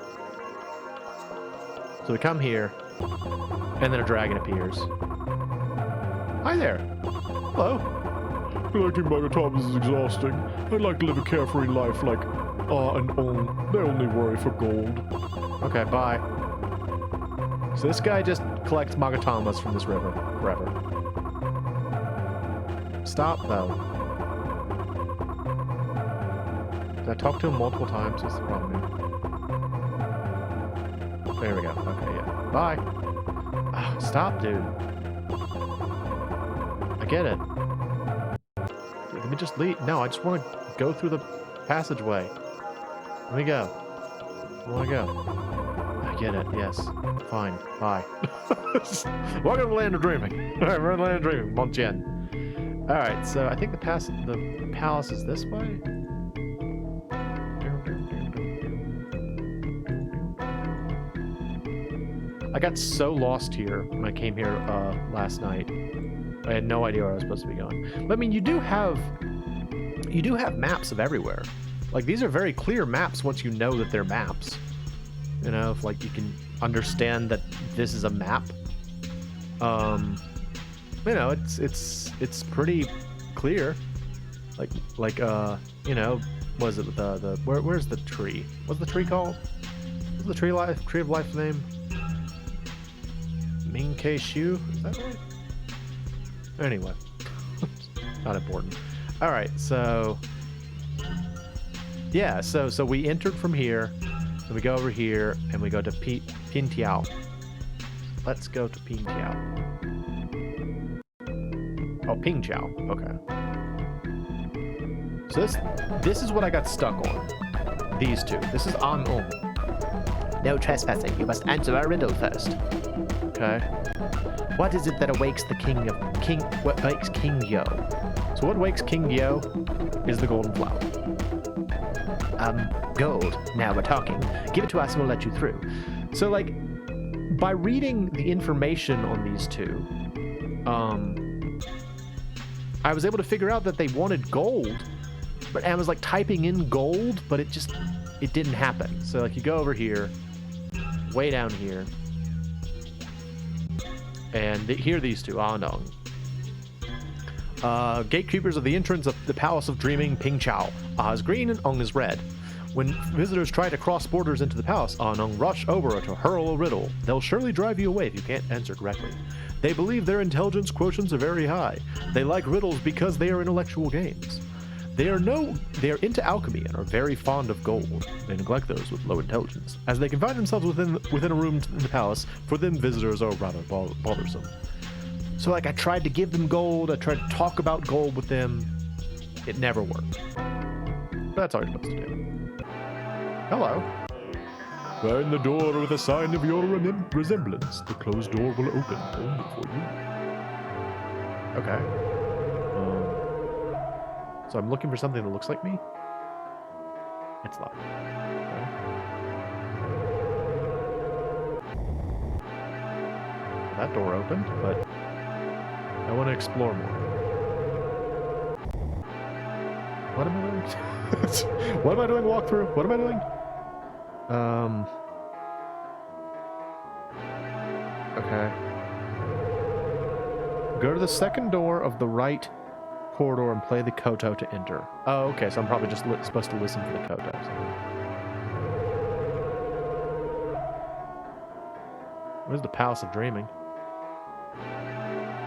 So we come here, and then a dragon appears. Hi there. Hello. Collecting Magatoms is exhausting. I'd like to live a carefree life like and they only worry for gold. Okay, bye. So this guy just collects Magatomas from this river forever. Stop, though. Did I talk to him multiple times? What's the problem here? There we go. Okay, yeah. Bye. Oh, stop, dude. I get it. Let me just leave. No, I just want to go through the passageway. Let me go. I want to go. I get it. Yes. Fine. Bye. Welcome to the land of dreaming. All right, we're in the land of dreaming. Bon Chen. All right, so I think the palace is this way. I got so lost here when I came here last night. I had no idea where I was supposed to be going. But I mean, you do have maps of everywhere. Like, these are very clear maps once you know that they're maps. If like you can understand that this is a map. It's pretty clear. Was it where's the tree? What's the tree called? What's the tree of life's name? Ming-Ke Shu? Is that right? Anyway. Not important. Alright, so yeah, so we entered from here, and we go over here, and we go to Pintiao. Let's go to Pintiao. Oh, Pingqiao. Okay. So this is what I got stuck on. These two. This is An-Ong. No trespassing. You must answer our riddle first. Okay. What is it that awakes the what wakes King Yo? So what wakes King Yo is the golden flower. Gold. Now we're talking. Give it to us and we'll let you through. So, like, by reading the information on these two, I was able to figure out that they wanted gold, but I was like typing in gold, but it didn't happen. So like you go over here, way down here, And here these two, Anong. Gatekeepers of the entrance of the Palace of Dreaming, Ping Chao. Ah is green and Ong is red. When visitors try to cross borders into the palace, Anong rush over to hurl a riddle. They'll surely drive you away if you can't answer correctly. They believe their intelligence quotients are very high. They like riddles because they are intellectual games. They are into alchemy and are very fond of gold. They neglect those with low intelligence, as they confine themselves within a room in the palace. For them, visitors are rather bothersome. So, like, I tried to give them gold. I tried to talk about gold with them. It never worked. That's all you're supposed to do. Hello. Find the door with a sign of your resemblance. The closed door will open only for you. Okay. So I'm looking for something that looks like me. It's locked. Okay. That door opened, but I want to explore more. What am I doing? What am I doing? Walkthrough? What am I doing? Okay. Go to the second door of the right corridor and play the koto to enter. Oh, okay, so I'm probably just supposed to listen for the koto. So. Where's the Palace of Dreaming?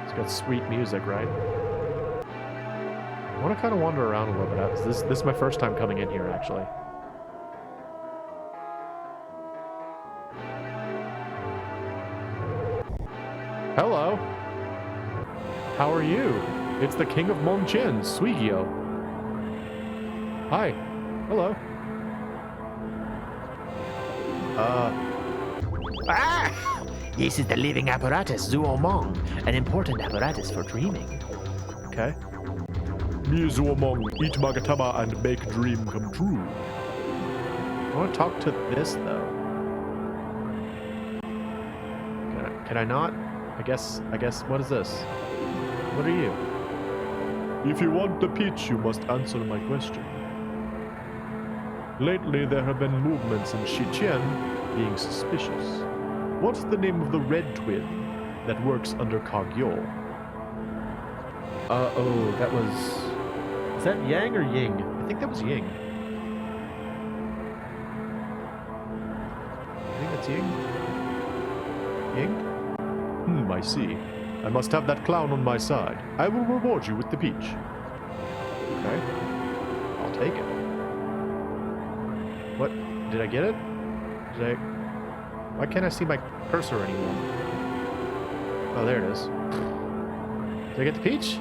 It's got sweet music, right? I want to kind of wander around a little bit. This is my first time coming in here, actually. Hello. How are you? It's the King of Mongchen, Suigyo. Hi. Hello. This is the Living Apparatus, Zuomong, an important apparatus for dreaming. Okay. Me Zuomong, eat magatama and make dream come true. I want to talk to this, though. Can I not? I guess, what is this? What are you? If you want the peach, you must answer my question. Lately, there have been movements in Shichen being suspicious. What's the name of the red twin that works under Kagyo? Oh, that was... Is that Yang or Ying? I think that was Ying. I think that's Ying. Ying? I see. I must have that clown on my side. I will reward you with the peach. Okay. I'll take it. What? Did I get it? Why can't I see my cursor anymore? Oh, there it is. Did I get the peach?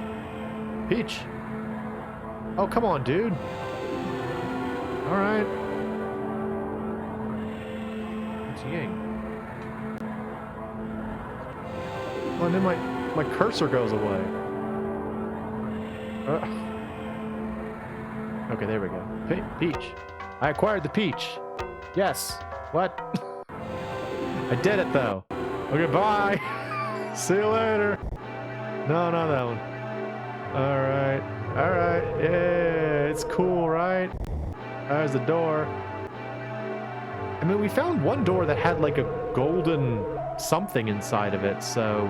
Peach. Oh, come on, dude. Alright. It's Ying. Oh, and then my cursor goes away. Okay, there we go. Peach. I acquired the peach. Yes. What? I did it, though. Okay, bye. See you later. No, not that one. Alright. Alright. Yeah, it's cool, right? There's the door. I mean, we found one door that had like a golden something inside of it, so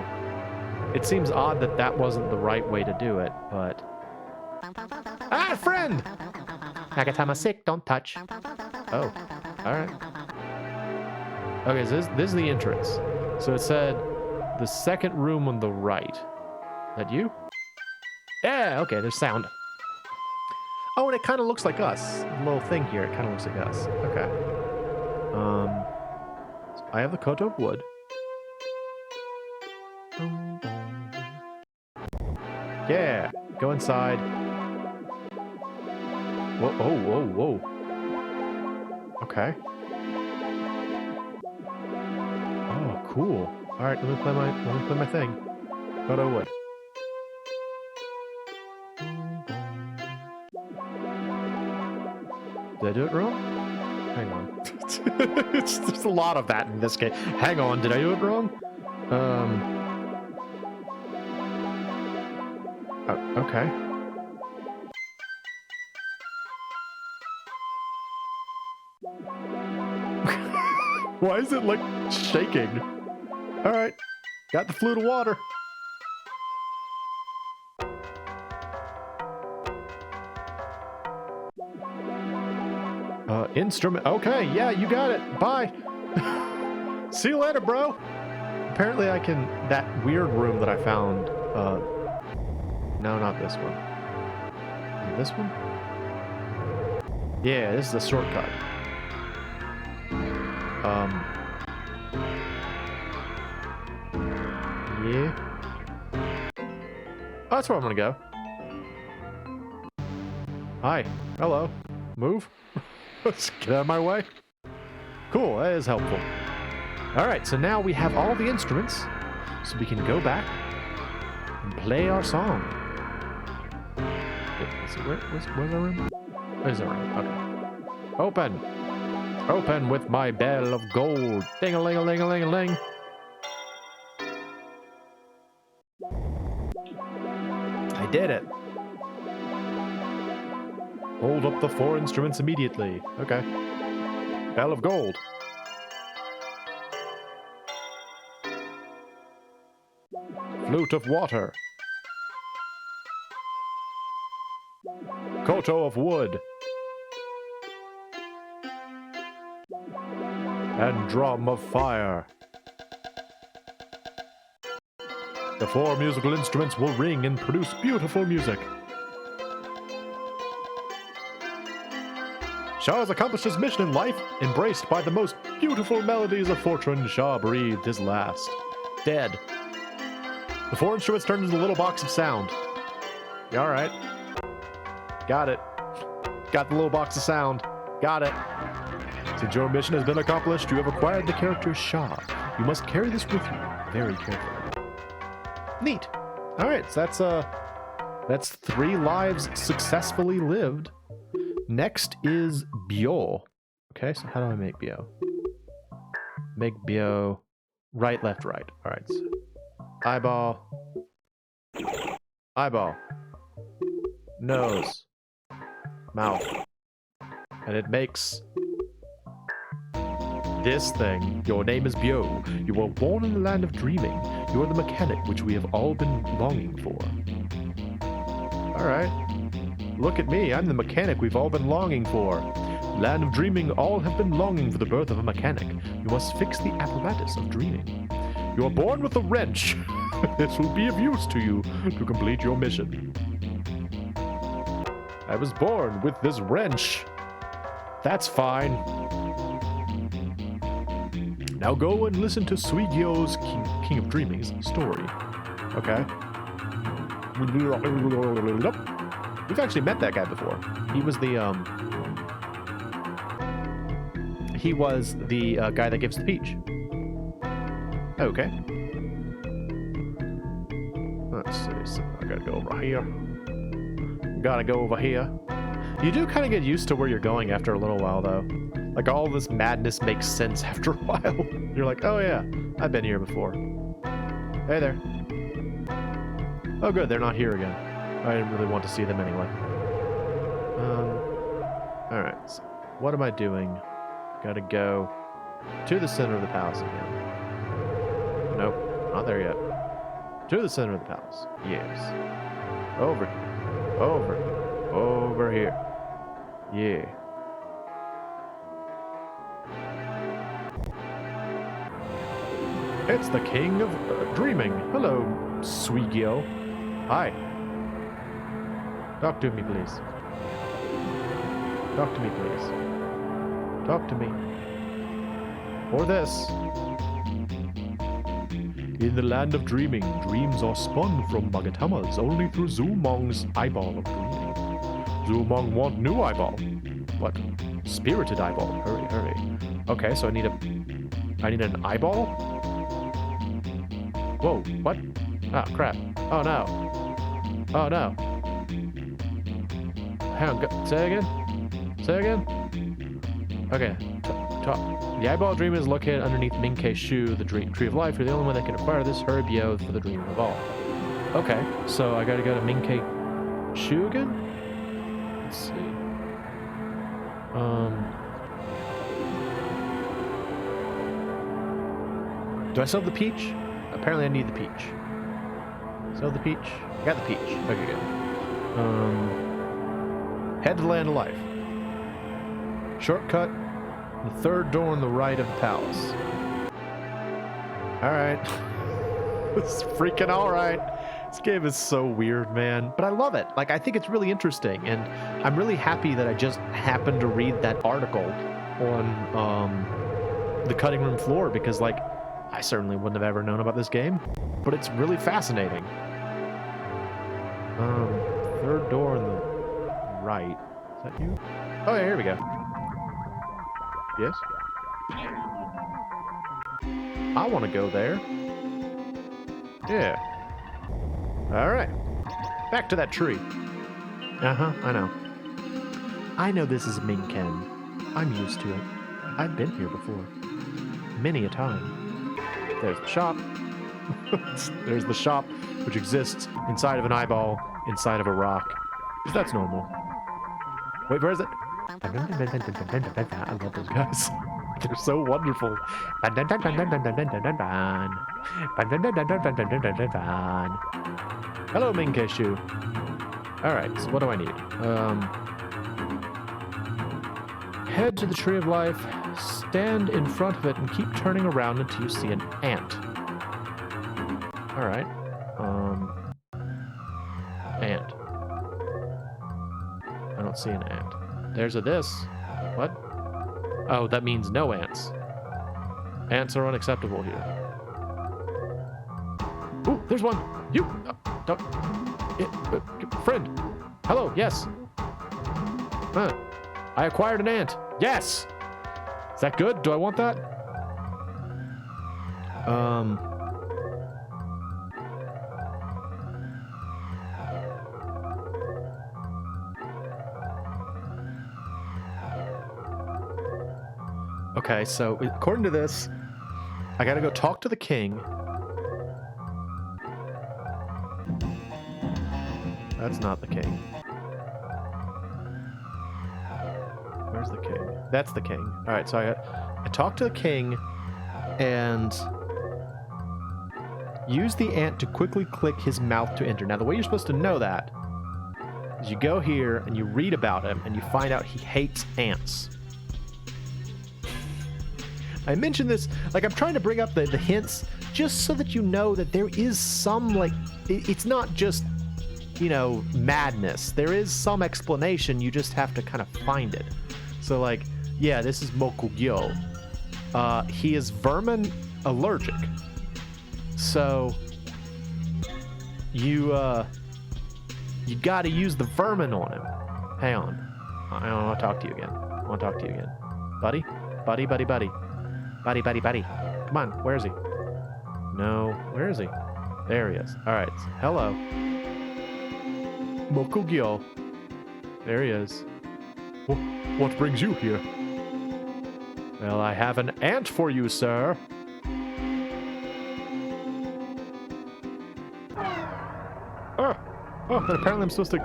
it seems odd that that wasn't the right way to do it, but... Ah, friend! Nagatama sick, don't touch. Oh, alright. Okay, so this is the entrance. So it said the second room on the right. Is that you? Yeah, okay, there's sound. Oh, and it kind of looks like us. The little thing here, it kind of looks like us. Okay. So I have the koto of wood. Yeah, go inside. Whoa, whoa, whoa. Okay. Oh, cool. All right, let me play my thing. Koto wood. Did I do it wrong? Hang on. There's a lot of that in this game. Hang on, did I do it wrong? Okay. Why is it like shaking? All right. Got the flute of water. Instrument. Okay, yeah, you got it. Bye. See you later, bro. Apparently I can... That weird room that I found... No, not this one. This one? Yeah, this is a shortcut. Yeah. Oh, that's where I'm gonna go. Hi. Hello. Move. Let's get out of my way. Cool, that is helpful. Alright, so now we have all the instruments, so we can go back and play our song. Where's our room? Where's our room? Okay. Open! Open with my bell of gold. Ding-a-ling-a-ling-a-ling-a-ling. I did it. Hold up the 4 instruments immediately. Okay. Bell of gold. Flute of water. Koto of wood. And drum of fire. The 4 musical instruments will ring and produce beautiful music. Shah has accomplished his mission in life, embraced by the most beautiful melodies of fortune. Shah breathed his last. Dead. The 4 instruments turned into a little box of sound. You alright? Got it. Got the little box of sound. Got it. Since your mission has been accomplished, you have acquired the character Shah. You must carry this with you very carefully. Neat. Alright, so that's 3 lives successfully lived. Next is Byo. Okay, so how do I make Byo? Make Byo right, left, right. Alright, so eyeball. Eyeball. Nose. Mouth. And it makes this thing. Your name is Byo. You were born in the land of dreaming. You are the mechanic which we have all been longing for. Alright. Look at me, I'm the mechanic we've all been longing for. Land of dreaming, all have been longing for the birth of a mechanic. You must fix the apparatus of dreaming. You are born with a wrench. This will be of use to you to complete your mission. I was born with this wrench. That's fine. Now go and listen to Suigyo's King of Dreaming's story. Okay. We've actually met that guy before. He was the guy that gives the peach. Okay. Let's see. So I gotta go over here. Gotta go over here. You do kind of get used to where you're going after a little while, though. Like, all this madness makes sense after a while. You're like, oh yeah, I've been here before. Hey there. Oh good, they're not here again. I didn't really want to see them anyway. Alright, so what am I doing? Gotta go to the center of the palace again. Nope, not there yet. To the center of the palace. Yes. Over here. Over here. Over here. Yeah. It's the King of Dreaming. Hello, Suigyo. Hi. Talk to me, please. Talk to me, please. Talk to me. Or this. In the land of dreaming, dreams are spun from Magatamas only through Zumong's eyeball of dreaming. Zumong want new eyeball. What? Spirited eyeball. Hurry, hurry. Okay, so I need an eyeball? Whoa, what? Oh, crap. Oh, no. Oh, no. Hang on, say again? Say again? Okay. The eyeball dream is located underneath Minkei's shoe, the tree of life. You're the only one that can acquire this herb Yo for the dream of all. Okay, so I gotta go to Minkei's shoe again? Let's see. Do I still have the peach? apparently I need the peach. So the peach? I got the peach. Okay, good. Head to the land of life. Shortcut. The third door on the right of the palace. Alright. It's freaking alright. This game is so weird, man. But I love it. Like, I think it's really interesting. And I'm really happy that I just happened to read that article on the cutting room floor because, like, I certainly wouldn't have ever known about this game. But it's really fascinating. Third door on the right. Is that you? Oh, yeah, here we go. Yes? I want to go there. Yeah. Alright. Back to that tree. Uh-huh, I know. I know this is Ming-Ken. I'm used to it. I've been here before. Many a time. There's the shop. There's the shop, which exists inside of an eyeball, inside of a rock. Because that's normal. Wait, where is it? I love those guys. They're so wonderful. Hello, Minkeshu. Alright, so what do I need? Head to the Tree of Life, stand in front of it, and keep turning around until you see an ant. Alright. Ant. I don't see an ant. There's a this. What? Oh, that means no ants. Ants are unacceptable here. Ooh, there's one. You. Don't. Friend. Hello. Yes. I acquired an ant. Yes. Is that good? Do I want that? Okay, so according to this, I gotta go talk to the king. That's not the king. Where's the king? That's the king. Alright, so I talk to the king and use the ant to quickly click his mouth to enter. Now, the way you're supposed to know that is you go here and you read about him and you find out he hates ants. I mentioned this, like, I'm trying to bring up the hints just so that you know that there is some, like, it's not just, you know, madness. There is some explanation, you just have to kind of find it. So, like, yeah, this is Mokugyo. He is vermin allergic. So, you gotta use the vermin on him. Hang on. I want to talk to you again. Buddy? Buddy. Buddy. Come on, where is he? No, where is he? There he is. Alright, hello. Mokugyo. There he is. What brings you here? Well, I have an ant for you, sir. Oh, then apparently I'm supposed to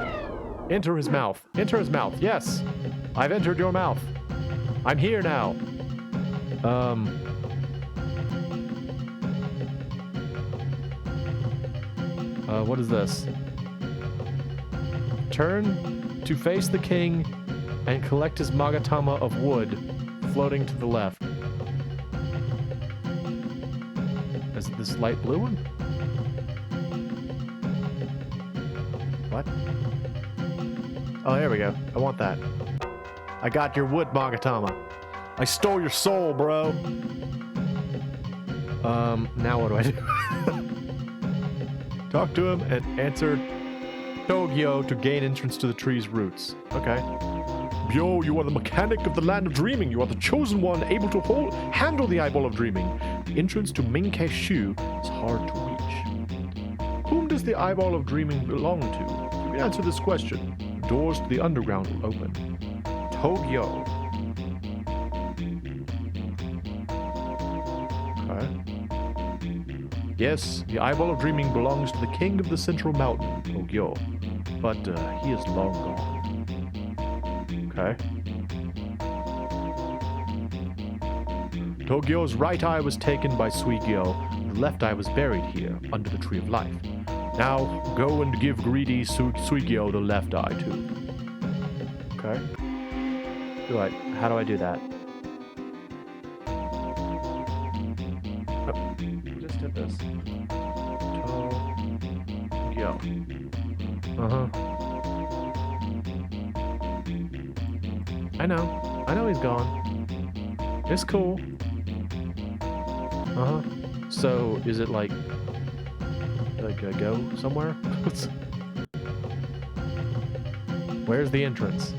enter his mouth. Enter his mouth, yes. I've entered your mouth. I'm here now. What is this? Turn to face the king and collect his magatama of wood floating to the left. Is it this light blue one? What? Oh, there we go. I want that. I got your wood, magatama. I stole your soul, bro. Now what do I do? Talk to him and answer Togyo to gain entrance to the tree's roots. Okay. Yo, you are the mechanic of the land of dreaming. You are the chosen one, able to handle the eyeball of dreaming. The entrance to Minkei-shu is hard to reach. Whom does the eyeball of dreaming belong to? You can answer this question. The doors to the underground will open. Togyo. Okay. Yes, the eyeball of dreaming belongs to the king of the central mountain, Togyo. But he is long gone. Okay. Togyo's right eye was taken by Suigyo. The left eye was buried here, under the tree of life. Now, go and give greedy Suigyo the left eye, too. Okay. How do I do that? Oh, just did this. Togyo. I know he's gone. It's cool. So, is it like go somewhere? Where's the entrance?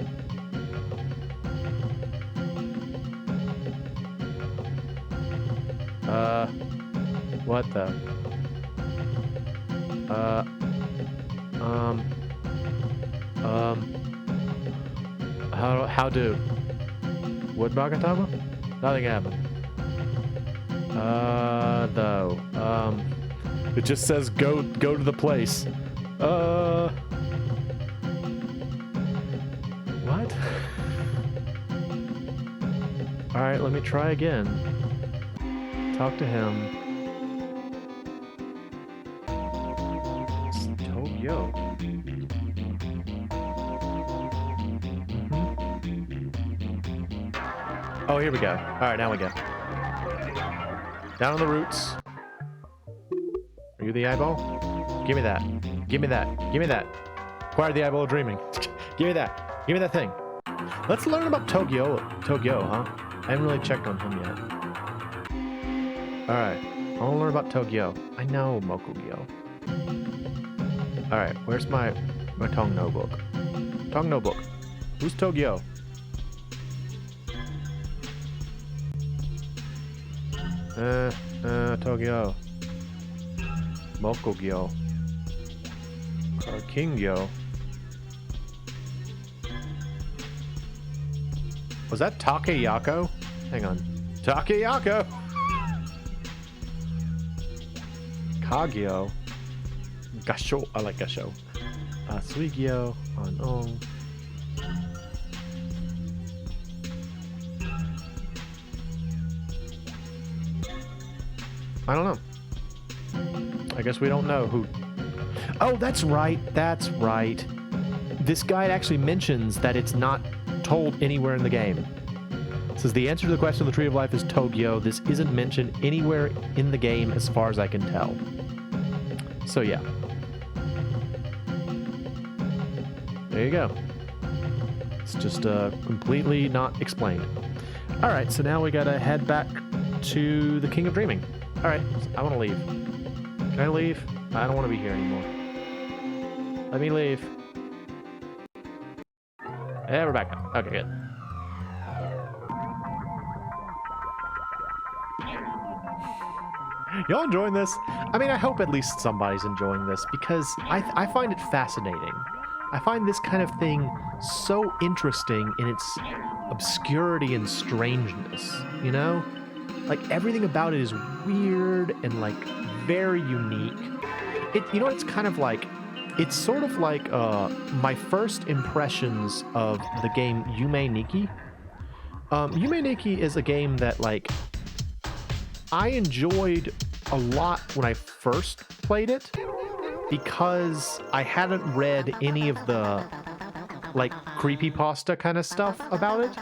What the? How do? Wood Bagatama? Nothing happened. Though. It just says go to the place. What? Alright, let me try again. Talk to him. It's Togyo. Oh, here we go. Alright, now we go. Down on the roots. Are you the eyeball? Give me that. Give me that. Give me that. Acquire the eyeball of dreaming. Give me that. Give me that thing. Let's learn about Togyo, huh? I haven't really checked on him yet. Alright. I want to learn about Togyo. I know Mokugyo. Alright, where's my Tong-Nou book? Tong-Nou book. Who's Togyo? Togyo. Mokugyo. Kingyo. Was that Takeyako? Hang on. Takeyako! Kagyo. Gasho. I like Gasho. Suigyo. On. I don't know. I guess we don't know who... Oh, that's right. That's right. This guide actually mentions that it's not told anywhere in the game. It says the answer to the question of the Tree of Life is Togyo. This isn't mentioned anywhere in the game as far as I can tell. So yeah. There you go. It's just completely not explained. Alright, so now we gotta head back to the King of Dreaming. Alright, I want to leave. Can I leave? I don't want to be here anymore. Let me leave. Yeah, we're back now. Okay, good. Y'all enjoying this? I mean, I hope at least somebody's enjoying this, because I find it fascinating. I find this kind of thing so interesting in its obscurity and strangeness, you know? Like, everything about it is weird and, like, very unique. It's kind of like... It's sort of like my first impressions of the game Yume Nikki. Yume Nikki is a game that, like, I enjoyed a lot when I first played it, because I hadn't read any of the, like, creepypasta kind of stuff about it.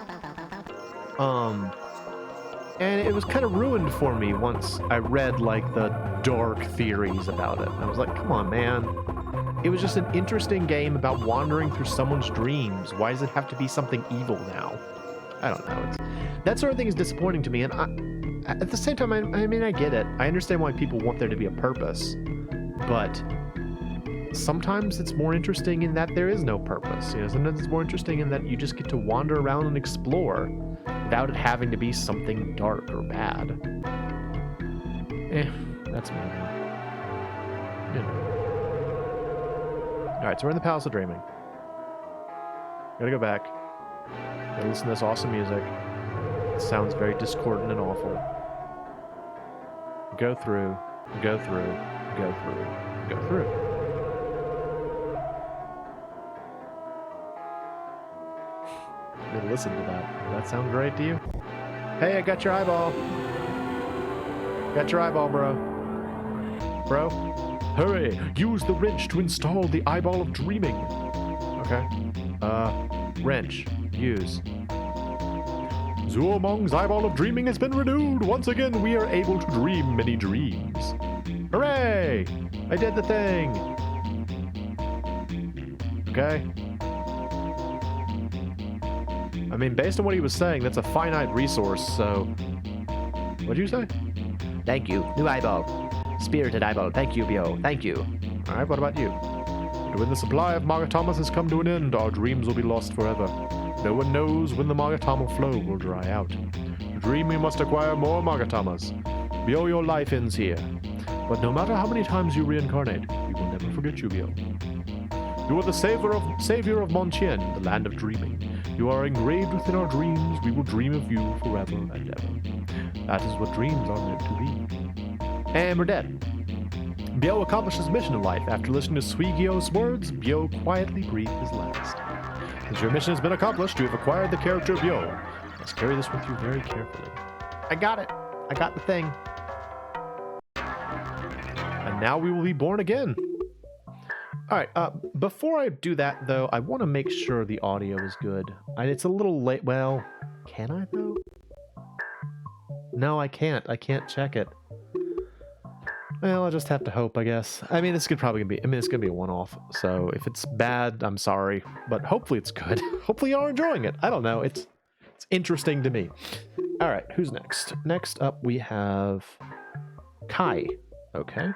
And it was kind of ruined for me once I read, like, the dark theories about it. I was like, come on, man. It was just an interesting game about wandering through someone's dreams. Why does it have to be something evil now? I don't know. That sort of thing is disappointing to me, and at the same time, I mean, I get it. I understand why people want there to be a purpose, but sometimes it's more interesting in that there is no purpose. You know, sometimes it's more interesting in that you just get to wander around and explore without it having to be something dark or bad. That's me. You know. Alright, so we're in the Palace of Dreaming. Gotta go back. Gotta listen to this awesome music. It sounds very discordant and awful. Go through, go through, go through, go through. I'm gonna listen to that. Does that sound great to you? Hey, I got your eyeball. Got your eyeball, bro. bro? Hurry! Use the wrench to install the eyeball of dreaming. Okay. Wrench. Use. Zuomong's eyeball of dreaming has been renewed. Once again, we are able to dream many dreams. Hooray! I did the thing. Okay. I mean, based on what he was saying, that's a finite resource, so... What'd you say? Thank you. New eyeball. Spirited eyeball. Thank you, Bio. Thank you. Alright, what about you? But when the supply of Magatamas has come to an end, our dreams will be lost forever. No one knows when the Magatama flow will dry out. To dream, we must acquire more Magatamas. Bio, your life ends here. But no matter how many times you reincarnate, we will never forget you, Bio. You are the savior of MoeChicken, the land of dreaming. You are engraved within our dreams. We will dream of you forever and ever. That is what dreams are meant to be. And we're dead. Bio accomplished his mission in life. After listening to Suigyo's words, Bio quietly breathed his last. Since your mission has been accomplished, you have acquired the character of Bio. You must carry this with you very carefully. I got it. I got the thing. And now we will be born again. Alright, before I do that, though, I want to make sure the audio is good. It's a little late. Well, can I, though? No, I can't. I can't check it. Well, I'll just have to hope, I guess. I mean, it's gonna be a one-off. So if it's bad, I'm sorry. But hopefully it's good. Hopefully you're enjoying it. I don't know. It's interesting to me. Alright, who's next? Next up, we have Kai. Okay.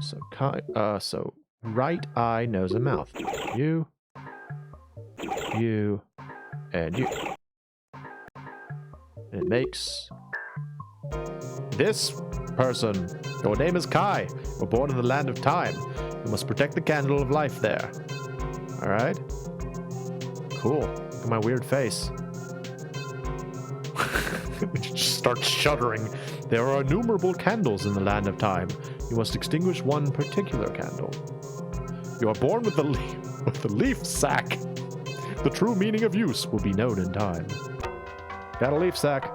So Kai, so right eye, nose, and mouth. You, and you. And it makes this person. Your name is Kai. You're born in the land of time. You must protect the candle of life there. Alright? Cool. Look at my weird face. Just start shuddering. There are innumerable candles in the land of time. You must extinguish one particular candle. You are born with the leaf sack. The true meaning of use will be known in time. Got a leaf sack.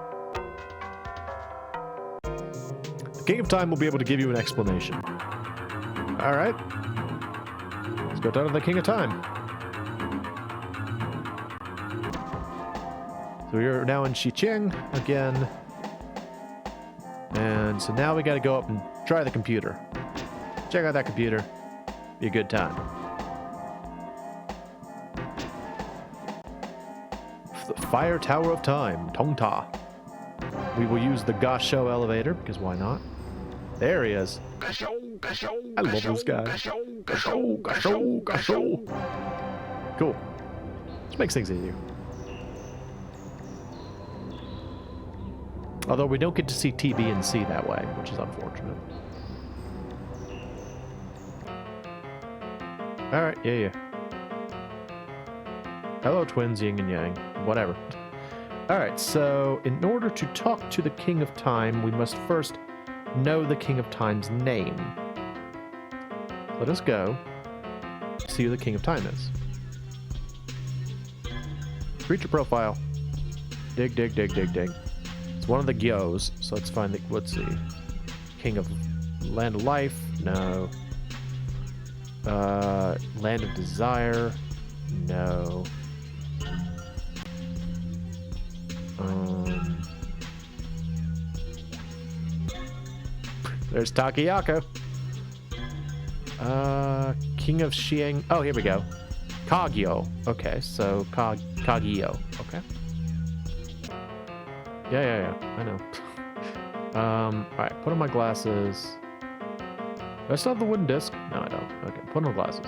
The King of Time will be able to give you an explanation. Alright. Let's go down to the King of Time. So we're now in Xiqing again. And so now we gotta go up and try the computer. Check out that computer. Be a good time. The Fire Tower of Time, Tong-Ta. We will use the Gasho elevator, because why not? There he is. I love this guy. Cool. Just makes things easier. Although we don't get to see TB and C that way, which is unfortunate. Alright, yeah. Hello, twins, yin and yang. Whatever. Alright, so in order to talk to the King of Time, we must first know the King of Time's name. Let us go see who the King of Time is. Creature profile. Dig. It's one of the Gyos, so let's find the, let's see. King of Land of Life, no. Land of Desire, no. There's Takayako. King of Xiang. Oh, here we go. Kagyo. Okay, so Kagyo. Okay. Yeah. I know. Alright, put on my glasses. Do I still have the wooden disc? No, I don't. Okay, put on glasses.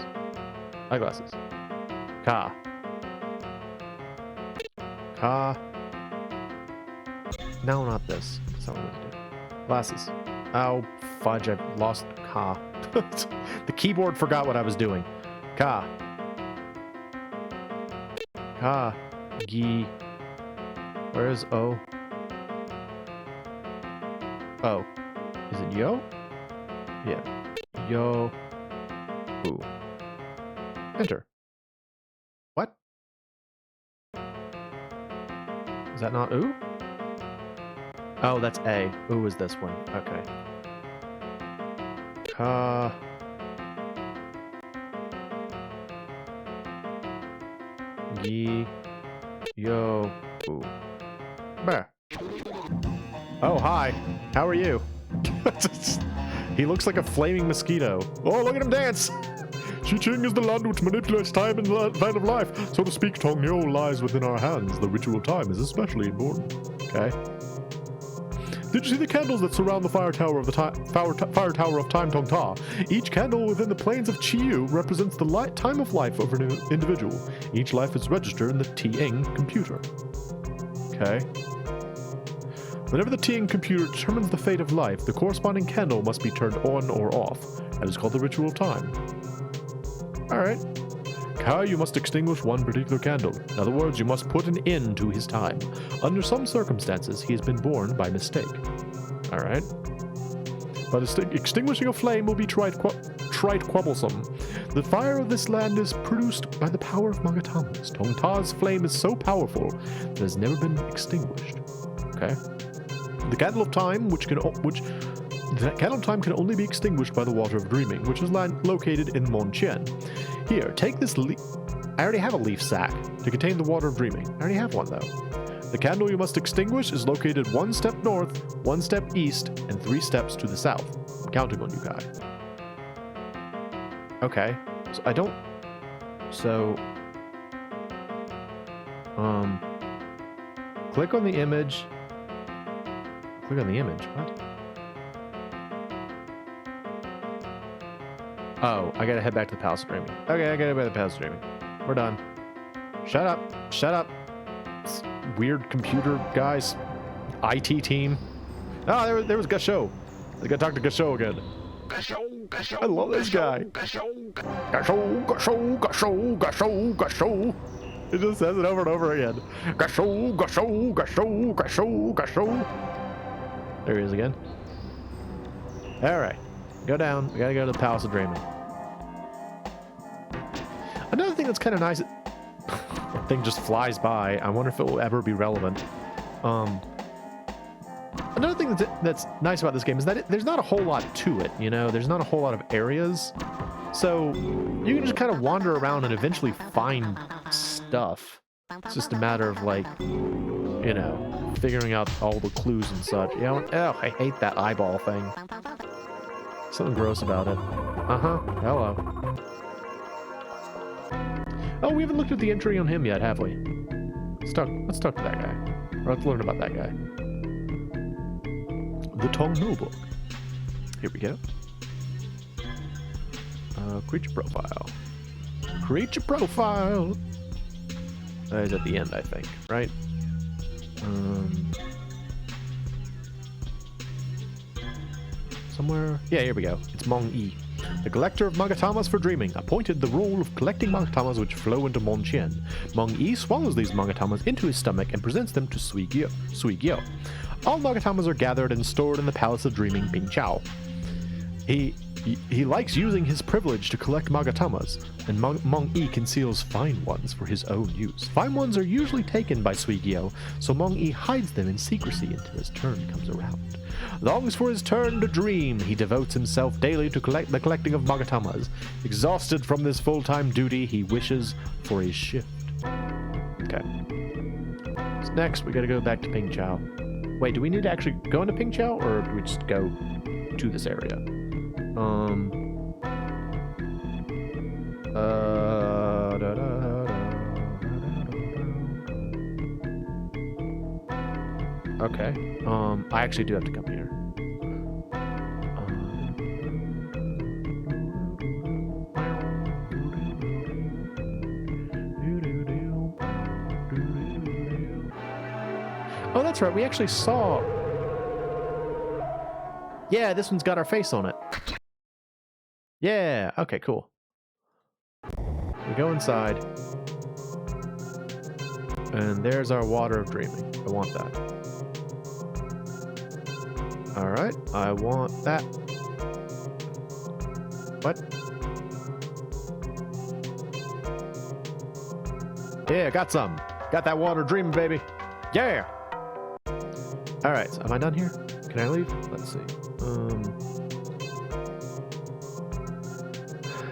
Eyeglasses. Ka. No, not this. That's not what I was doing. Glasses. Oh, fudge, I've lost Ka. The keyboard forgot what I was doing. Ka. Gi. Where is O? Oh. Is it Yo? Yeah. Yo. Ooh. Enter. What? Is that not ooh? Oh, that's A. Ooh, is this one? Okay. Ye. Yo. Ooh. Bah. Oh, hi. How are you? He looks like a flaming mosquito. Oh, look at him dance! Chi-Ching is the land which manipulates time in the vine of life. So to speak, Tong-Nou lies within our hands. The ritual of time is especially important. Okay. Did you see the candles that surround the fire tower of fire tower of Time Tong Ta? Each candle within the planes of Chi-Yu represents the time of life of an individual. Each life is registered in the Ti-Ing computer. Okay. Whenever the Ti-Ing computer determines the fate of life, the corresponding candle must be turned on or off. That is called the ritual of time. Alright. Kai, you must extinguish one particular candle. In other words, you must put an end to his time. Under some circumstances, he has been born by mistake. Alright. But extinguishing a flame will be trite quibblesome. The fire of this land is produced by the power of Magatamas. Tong Ta's flame is so powerful that it has never been extinguished. Okay. The candle of time, the candle of time can only be extinguished by the water of dreaming, which is located in MoeChicken. Here, take this leaf. I already have a leaf sack to contain the water of dreaming. I already have one, though. The candle you must extinguish is located 1 step north, 1 step east, and 3 steps to the south. I'm counting on you, Kai. Okay. So I don't... So... Click on the image. Click on the image. What? Oh, I gotta head back to the Palace of Dreaming. Okay, I gotta head back to the Palace of Dreaming. We're done. Shut up. Shut up. It's weird computer guys. IT team. Oh, there was Gasho. I gotta talk to Gasho again. Gasho. I love this guy. Gasho. It just says it over and over again. Gasho. There he is again. Alright. Go down. We gotta go to the Palace of Dreaming. Another thing that's kind of nice... That thing just flies by. I wonder if it will ever be relevant. Another thing that's nice about this game is that there's not a whole lot to it, you know? There's not a whole lot of areas. So you can just kind of wander around and eventually find stuff. It's just a matter of, like, you know, figuring out all the clues and such. You know? Oh, I hate that eyeball thing. Something gross about it. Uh-huh. Hello. Oh, we haven't looked at the entry on him yet, have we? Let's talk to that guy. Or let's learn about that guy. The Tong-Nou book. Here we go. Creature profile. Creature profile! That is at the end, I think, right? Somewhere... Yeah, here we go. It's Mong-Yi. The collector of Magatamas for dreaming, appointed the role of collecting Magatamas which flow into MoeChicken. Mong-Yi swallows these Magatamas into his stomach and presents them to Sui-Gyo. All Magatamas are gathered and stored in the Palace of Dreaming Ping-Chao. He likes using his privilege to collect Magatamas, and Mong-Yi conceals fine ones for his own use. Fine ones are usually taken by Sui-Gyo, so Mong-Yi hides them in secrecy until his turn comes around. Longs for his turn to dream, he devotes himself daily to the collecting of Magatamas. Exhausted from this full-time duty, he wishes for his shift. Okay. So next, we gotta go back to Ping-Chao. Wait, do we need to actually go into Ping-Chao, or do we just go to this area? Okay. I actually do have to come here. Oh, that's right. We actually saw... Yeah, this one's got our face on it. Yeah. Okay, cool. We go inside. And there's our water of dreaming. I want that. Alright, I want that. What? Yeah, got some. Got that water dreaming, baby. Yeah! Alright, so am I done here? Can I leave? Let's see.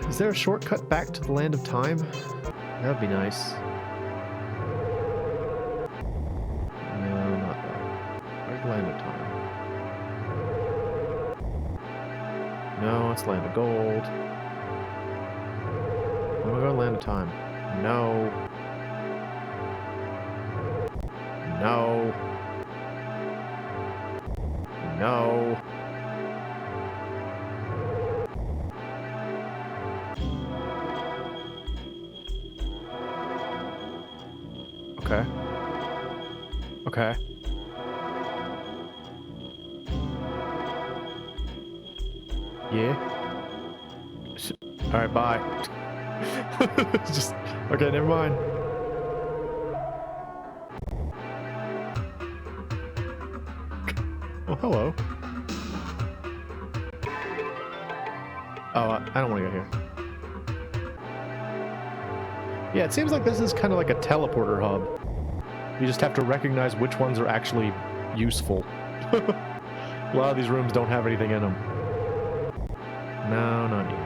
Is there a shortcut back to the Land of Time? That would be nice. No, not that. Where's the Land of Time? No, it's Land of Gold. I want to go to Land of Time. No. No. No. Okay. Okay. Yeah. Alright, bye. Just... Okay, never mind. Oh, hello. Oh, I don't want to go here. Yeah, it seems like this is kind of like a teleporter hub. You just have to recognize which ones are actually useful. A lot of these rooms don't have anything in them. No, not you.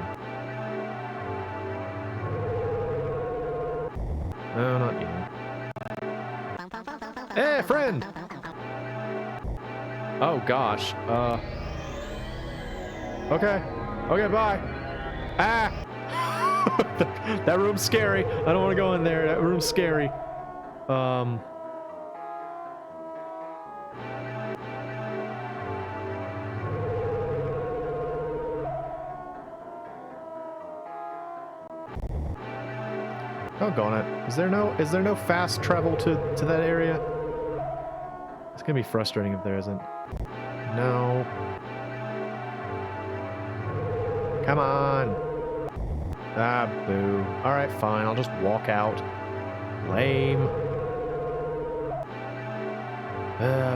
No, not you. Hey, friend! Oh, gosh. Okay. Okay, bye. Ah! That room's scary. I don't want to go in there. That room's scary. Oh, doggone it. Is there no fast travel to that area? It's gonna be frustrating if there isn't. No. Come on. Ah, boo. Alright, fine. I'll just walk out. Lame.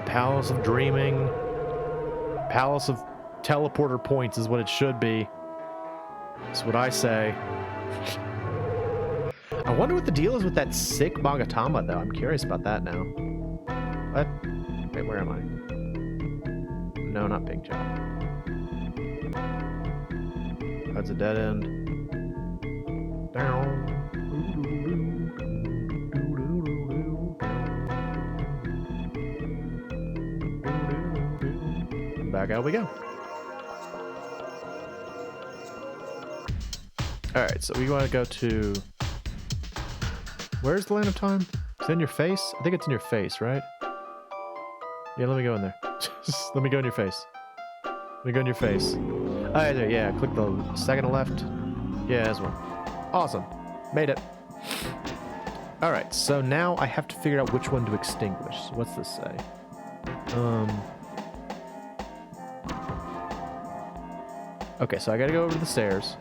Palace of Dreaming. Palace of Teleporter Points is what it should be. That's what I say. I wonder what the deal is with that sick Magatama, though. I'm curious about that now. What? Wait, where am I? No, not Big Job. That's a dead end. Down. Back out we go. Alright, so we want to go to... Where's the Land of Time? Is it in your face? I think it's in your face, right? Yeah, let me go in there. Let me go in your face. Let me go in your face. Oh, there, yeah, click the second to left. Yeah, that's one. Awesome. Made it. Alright, so now I have to figure out which one to extinguish. So what's this say? Okay, so I gotta go over to the stairs.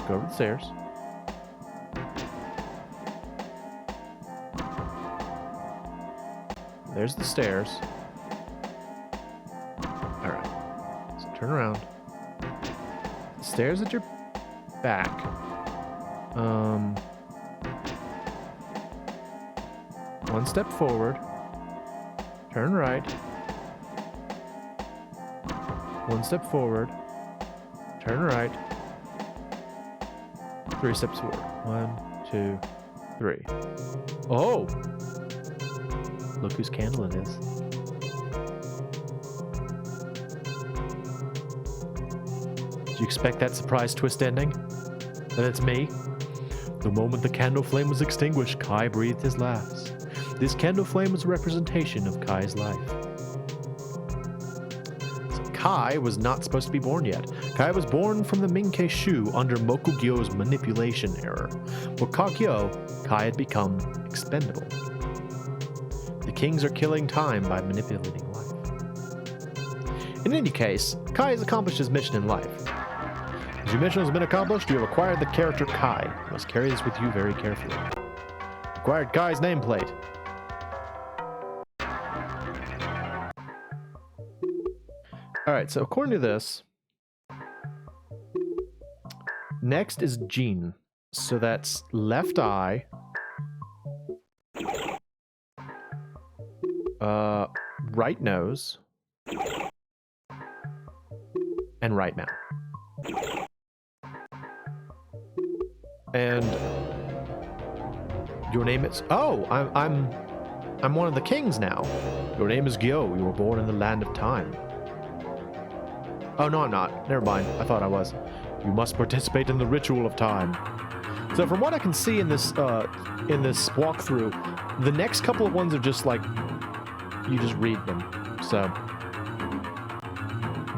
Go over the stairs. There's the stairs. Alright. So turn around. The stairs at your back. One step forward. Turn right. One step forward. Turn right. 3 steps forward. 1, 2, 3. Oh! Look whose candle it is. Did you expect that surprise twist ending? Then it's me. The moment the candle flame was extinguished, Kai breathed his last. This candle flame was a representation of Kai's life. So Kai was not supposed to be born yet. Kai was born from the Minkei Shu under Mokugyo's manipulation error. For Kakyo, Kai had become expendable. The kings are killing time by manipulating life. In any case, Kai has accomplished his mission in life. As your mission has been accomplished, you have acquired the character Kai. You must carry this with you very carefully. Acquired Kai's nameplate. Alright, so according to this, next is Jin. So that's left eye. Right nose. And right mouth. And your name is... Oh, I'm one of the kings now. Your name is Gyo. You were born in the land of time. Oh, no, I'm not. Never mind. I thought I was. You must participate in the ritual of time. So from what I can see in this walkthrough, the next couple of ones are just like, you just read them. So,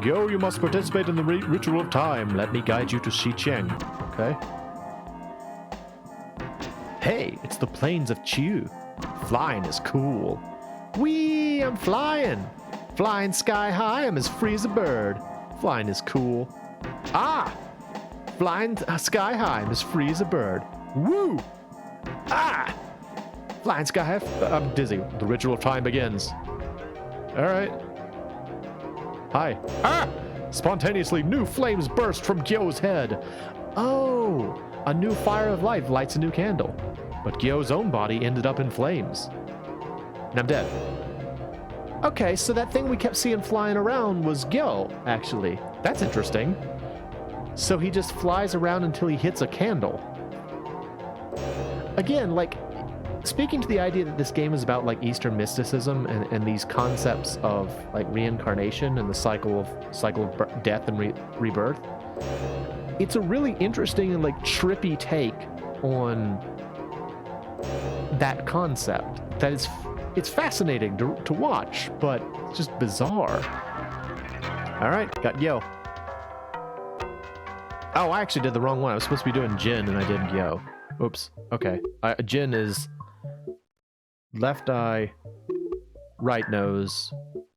Gyo, you must participate in the ritual of time. Let me guide you to Xicheng. Okay. Hey, it's the plains of Chu. Flying is cool. Whee! I'm flying. Flying sky high. I'm as free as a bird. Flying is cool. Ah! Flying sky high. I'm as free as a bird. Woo! Ah! Flying sky high. I'm dizzy. The ritual of time begins. All right. Hi. Ah! Spontaneously, new flames burst from Gyo's head. Oh! A new fire of life lights a new candle. But Gyo's own body ended up in flames. And I'm dead. Okay, so that thing we kept seeing flying around was Gyo, actually. That's interesting. So he just flies around until he hits a candle. Again, like, speaking to the idea that this game is about, like, Eastern mysticism and these concepts of, like, reincarnation and the cycle of death and rebirth, it's a really interesting and, like, trippy take on that concept. That is, it's fascinating to watch, but it's just bizarre. All right, got Yo. Oh, I actually did the wrong one. I was supposed to be doing Jin, and I did Yo. Oops. Okay. Jin is left eye, right nose.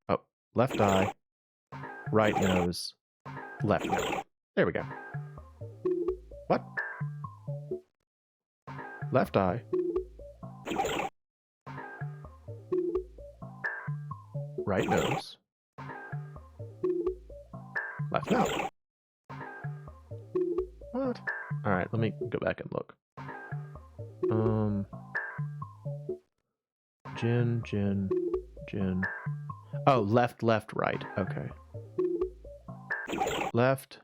Oh, left eye, right nose, left nose. There we go. What? Left eye. Right nose. Left mouth. What? Alright, let me go back and look. Jin. Oh, left, right. Okay. Left,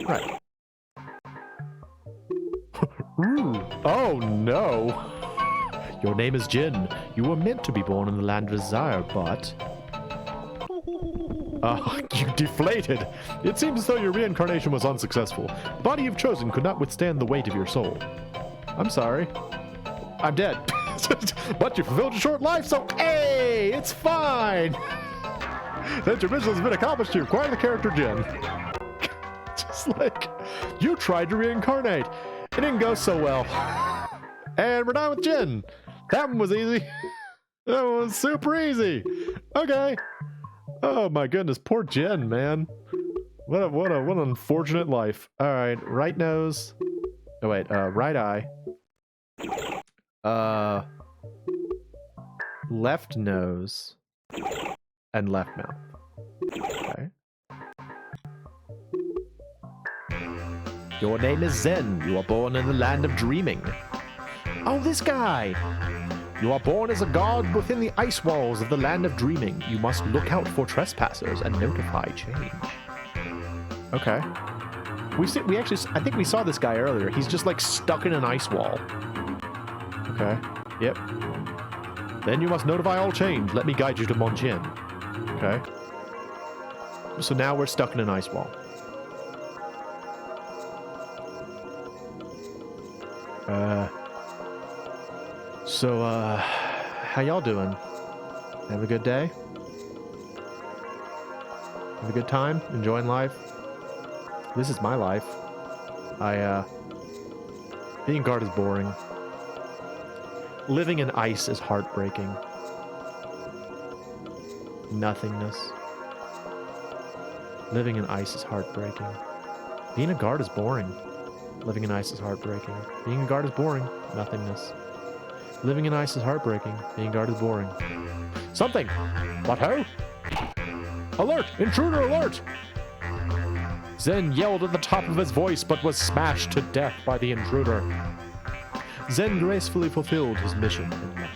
right. Oh no! Your name is Jin. You were meant to be born in the land of desire, but... Oh, you deflated! It seems as though your reincarnation was unsuccessful. The body you've chosen could not withstand the weight of your soul. I'm sorry. I'm dead. But you fulfilled your short life, so hey, it's fine! That your mission has been accomplished, you acquire the character Jin. Just like, you tried to reincarnate. It didn't go so well. And we're done with Jin. That one was easy. That one was super easy. Okay. Oh my goodness, poor Jin, man. What an unfortunate life. All right, right nose. Oh wait, right eye. Left nose and left mouth. Okay. Your name is Zen. You are born in the land of dreaming. Oh, this guy! You are born as a god within the ice walls of the land of dreaming. You must look out for trespassers and notify change. Okay. We actually, I think we saw this guy earlier. He's just like stuck in an ice wall. Okay. Yep. Then you must notify all change. Let me guide you to Monjin. Okay. So now we're stuck in an ice wall. How y'all doing? Have a good day? Have a good time? Enjoying life? This is my life. Being guard is boring. Living in ice is heartbreaking. Nothingness. Living in ice is heartbreaking. Being a guard is boring. Living in ice is heartbreaking. Being a guard is boring. Nothingness. Living in ice is heartbreaking. Being guard is boring. Something! What ho? Alert! Intruder alert! Zen yelled at the top of his voice, but was smashed to death by the intruder. Zen gracefully fulfilled his mission and left.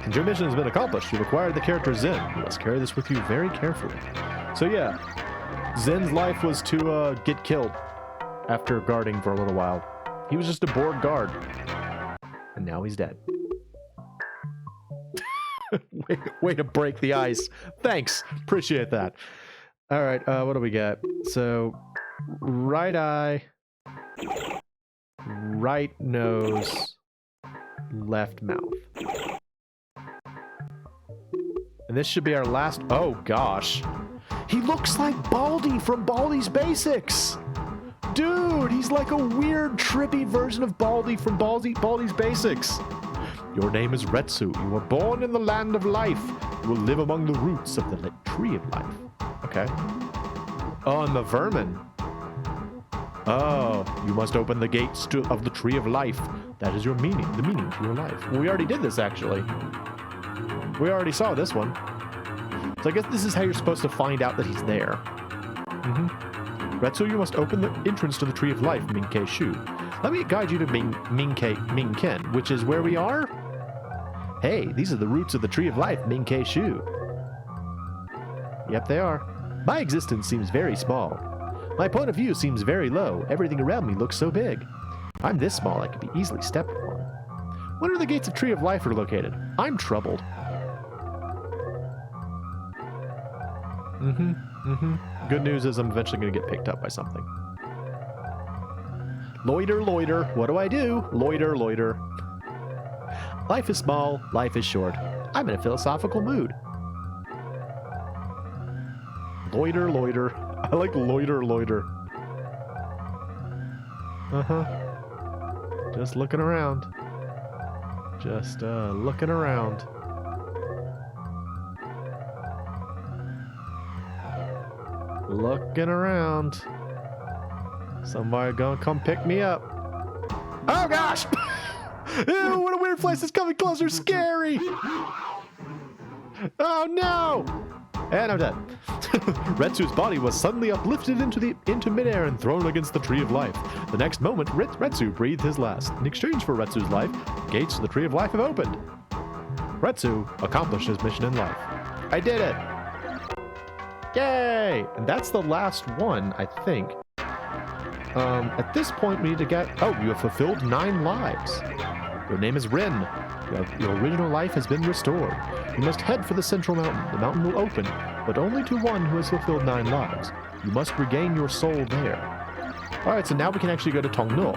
And your mission has been accomplished. You've acquired the character Zen. You must carry this with you very carefully. So yeah, Zen's life was to get killed after guarding for a little while. He was just a bored guard. And now he's dead. way to break the ice. Thanks. Appreciate that. All right, what do we got? So, right eye, right nose, left mouth. And this should be our last... Oh, gosh. He looks like Baldi from Baldi's Basics. Dude, he's like a weird, trippy version of Baldi from Baldi's Basics. Your name is Retsu. You were born in the land of life. You will live among the roots of the tree of life. Okay. Oh, and the vermin. Oh, you must open the gates of the tree of life. That is your meaning, the meaning to your life. Well, we already did this, actually. We already saw this one. So I guess this is how you're supposed to find out that he's there. Retsu, you must open the entrance to the tree of life, Minkei Shu. Let me guide you to Minken, which is where we are. Hey, these are the roots of the tree of life, Minkei Shu. Yep, they are. My existence seems very small. My point of view seems very low. Everything around me looks so big. I'm this small, I could be easily stepped upon. Where are the gates of Tree of Life are located? I'm troubled. Good news is I'm eventually going to get picked up by something. Loiter, loiter. What do I do? Loiter, loiter. Life is small. Life is short. I'm in a philosophical mood. Loiter, loiter. I like loiter, loiter. Just looking around. Just looking around. Looking around. Somebody gonna come pick me up. Oh gosh! Ew, what a weird place is coming closer. Scary! Oh no! And I'm dead. Retsu's body was suddenly uplifted into midair and thrown against the Tree of Life. The next moment, Retsu breathed his last. In exchange for Retsu's life, the gates to the Tree of Life have opened. Retsu accomplished his mission in life. I did it! Yay! And that's the last one, I think. At this point, we need to get... Oh, you have fulfilled 9 lives. Your name is Rin. Your original life has been restored. You must head for the central mountain. The mountain will open, but only to one who has fulfilled 9 lives. You must regain your soul there. Alright, so now we can actually go to Tong-Nou.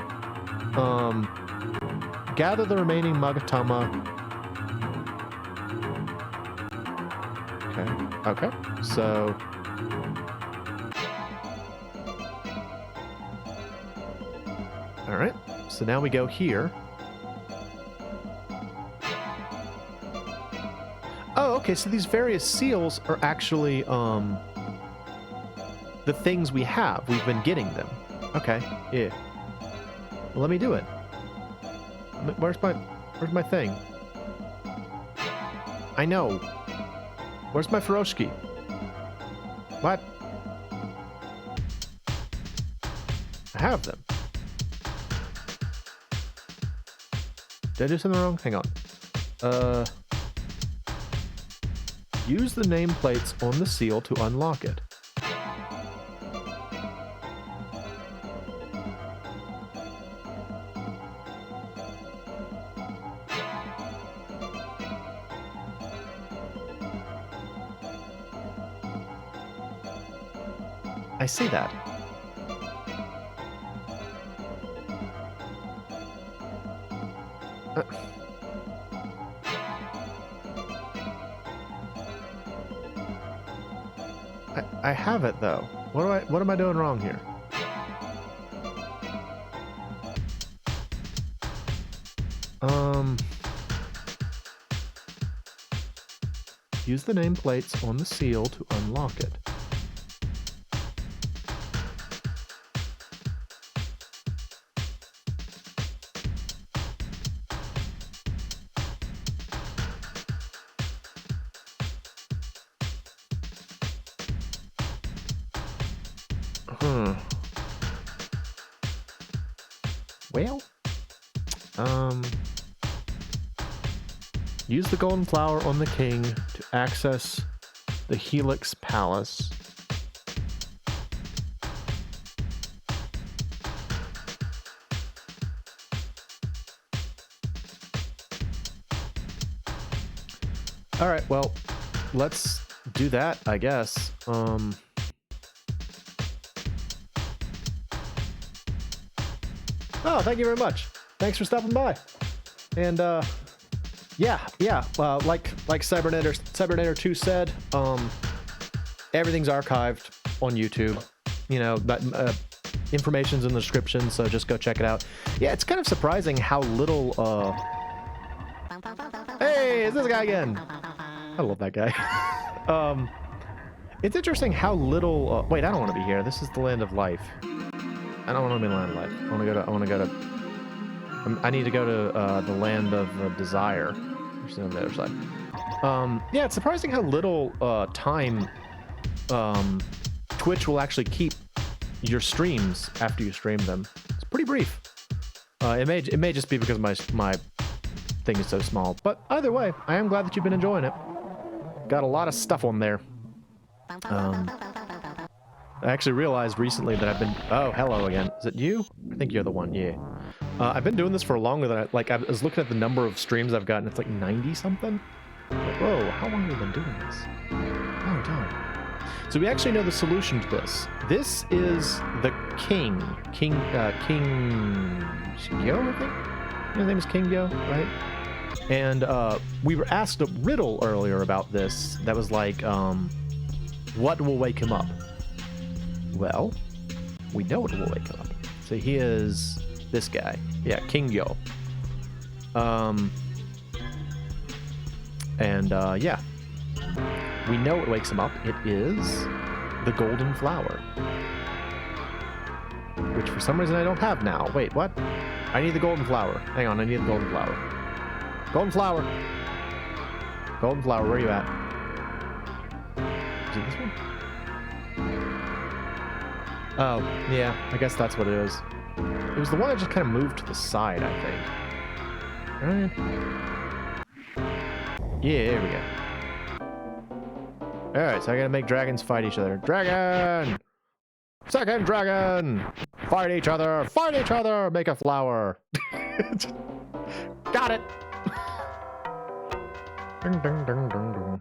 Gather the remaining Magatama. Okay, so... Alright, so now we go here. Oh, okay, so these various seals are actually, the things we have. We've been getting them. Okay, yeah. Well, let me do it. Where's my thing? I know. Where's my Furoshiki? What? I have them. Did I do something wrong? Hang on. Use the nameplates on the seal to unlock it. I see that. I have it though. What am I doing wrong here? Use the nameplates on the seal to unlock it. Well, Use the golden flower on the king to access the Helix Palace. All right, well, let's do that, I guess. Oh, thank you very much. Thanks for stopping by. And yeah. Like Cybernator 2 said, everything's archived on YouTube. You know, information's in the description, so just go check it out. Yeah, it's kind of surprising how little. Hey, is this guy again? I love that guy. It's interesting how little. Wait, I don't want to be here. This is the land of life. I don't want to be in the land of life. I need to go to the land of desire. Which is on the other side. Yeah, it's surprising how little time Twitch will actually keep your streams after you stream them. It's pretty brief. It may just be because my thing is so small, but either way, I am glad that you've been enjoying it. Got a lot of stuff on there. I actually realized recently that I've been... Oh, hello again. Is it you? I think you're the one, yeah. I've been doing this for longer than I was looking at the number of streams I've gotten. It's like 90-something. Whoa, how long have we been doing this? Oh, darn. So we actually know the solution to this. This is the King Yo, I think? His name is King Yo, right? And we were asked a riddle earlier about this that was like, what will wake him up? Well, we know what will wake him up. So he is this guy. Yeah, King Yo. Yeah. We know what wakes him up. It is the golden flower. Which for some reason I don't have now. Wait, what? I need the golden flower. Hang on, I need the golden flower. Golden flower! Golden flower, where are you at? Is it this one? Oh, yeah, I guess that's what it is. It was the one that just kind of moved to the side, I think. Alright. Yeah, there we go. Alright, so I gotta make dragons fight each other. Dragon! Second dragon! Fight each other! Fight each other! Make a flower! Got it! Ding, ding, ding, ding, ding.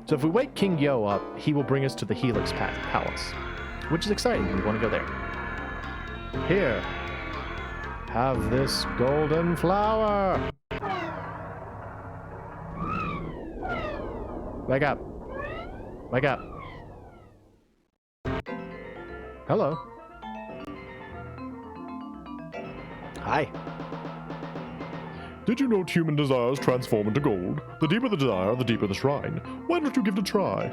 So if we wake King Yo up, he will bring us to the Helix Palace, which is exciting. We want to go there. Here, have this golden flower. Wake up. Wake up. Hello. Hi. Did you know human desires transform into gold? The deeper the desire, the deeper the shrine. Why don't you give it a try?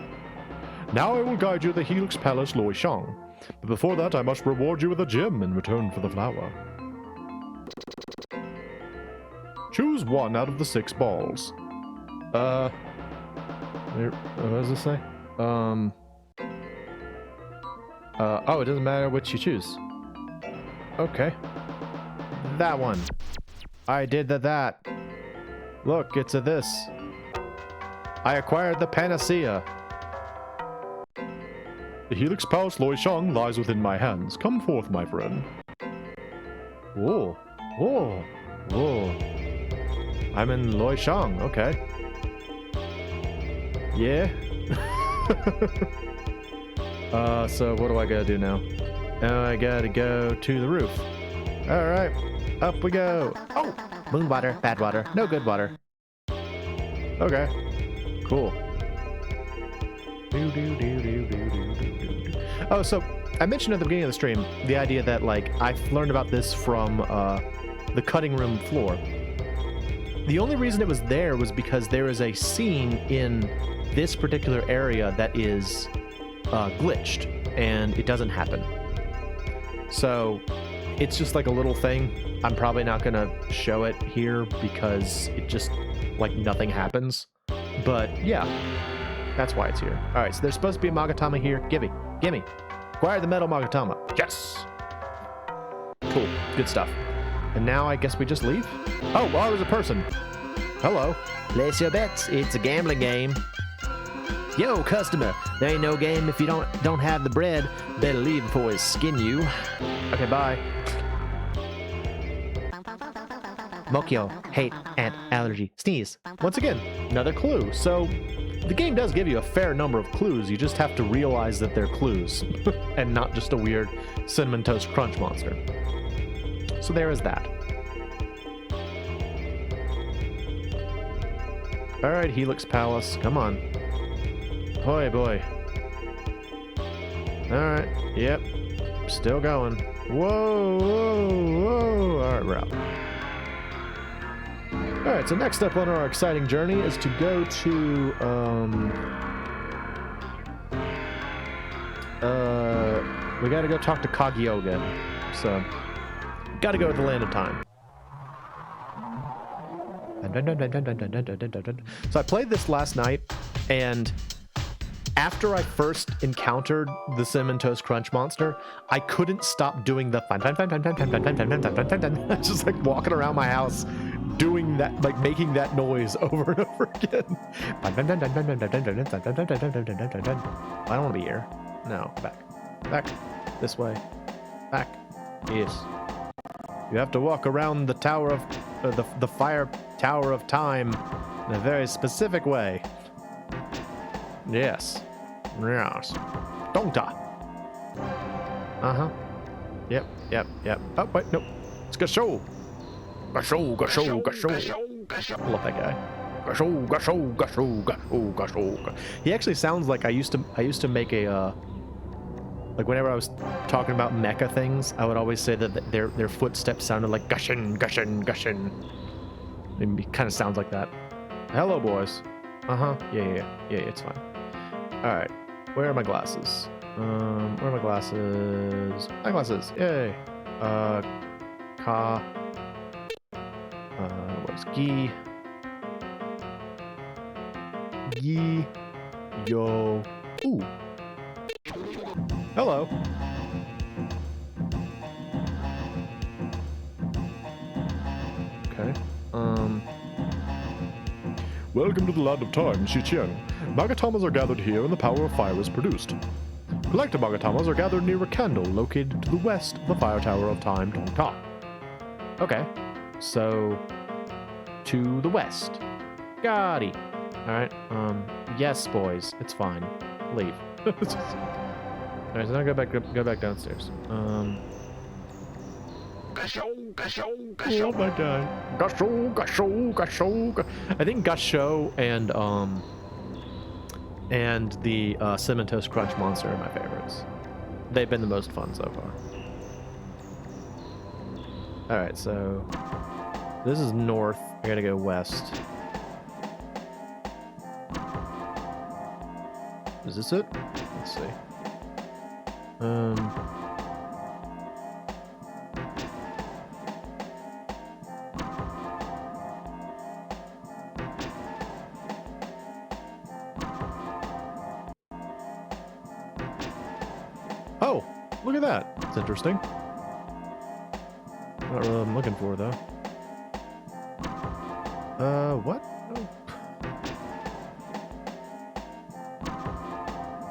Now I will guide you to the Helix Palace Loishang. But before that, I must reward you with a gem in return for the flower. Choose one out of the 6 balls. What does this say? Oh, it doesn't matter which you choose. Okay. That one. I did that. Look, it's a this. I acquired the panacea. The Helix Palace Loishang lies within my hands. Come forth, my friend. Whoa. Whoa. Whoa. I'm in Loishang. Okay. Yeah. So what do I gotta do now? I gotta go to the roof. Alright. Up we go. Oh! Moon water, bad water, no good water. Okay. Cool. Oh, so I mentioned at the beginning of the stream the idea that, like, I've learned about this from the cutting room floor. The only reason it was there was because there is a scene in this particular area that is glitched, and it doesn't happen. So it's just like a little thing. I'm probably not gonna show it here because it just, like, nothing happens. But yeah, that's why it's here. All right, so there's supposed to be a Magatama here. Gimme. Acquire the metal Magatama. Yes. Cool. Good stuff. And now I guess we just leave. Oh, well, there's a person. Hello. Place your bets. It's a gambling game. Yo, customer. There ain't no game if you don't have the bread. Better leave before I skin you. Okay, bye. Mokyo, hate, ant, allergy, sneeze. Once again, another clue. So the game does give you a fair number of clues. You just have to realize that they're clues and not just a weird Cinnamon Toast Crunch monster. So there is that. All right, Helix Palace. Come on. Boy, boy. All right. Yep. Still going. Whoa, whoa, whoa. All right, we're out. All right, so next up on our exciting journey is to go to, we gotta go talk to Kagyoga. So, gotta go to the Land of Time. So I played this last night, and after I first encountered the Cinnamon Toast Crunch monster, I couldn't stop doing the just like walking around my house doing that, like making that noise over and over again. I don't want to be here. No, back, this way, back. Yes. You have to walk around the tower of the fire tower of time in a very specific way. Yes. Dongta. Uh-huh. Yep. Oh, wait, no. It's Gasho. Gasho. I love that guy. Gasho. He actually sounds like I used to make a like whenever I was talking about mecha things, I would always say that their footsteps sounded like gushin. It kind of sounds like that. Hello, boys. Uh-huh. Yeah, it's fine. Alright. Where are my glasses? Where are my glasses? My glasses. Yay. What's Gi? Yo. Ooh. Hello. Okay. Welcome to the Land of Time, Xiqiang. Magatamas are gathered here and the power of fire is produced. Collected Magatamas are gathered near a candle located to the west of the Fire Tower of Time, Tong-Ta. Okay. So, to the west. Got it. Alright, yes, boys. It's fine. Leave. Alright, so now go back downstairs. Love that guy. Gasho. I think Gasho and the Cinnamon Toast Crunch monster are my favorites. They've been the most fun so far. Alright, so this is north. I gotta go west. Is this it? Let's see. Oh, look at that. It's interesting. Not really what I'm looking for, though. What? Oh.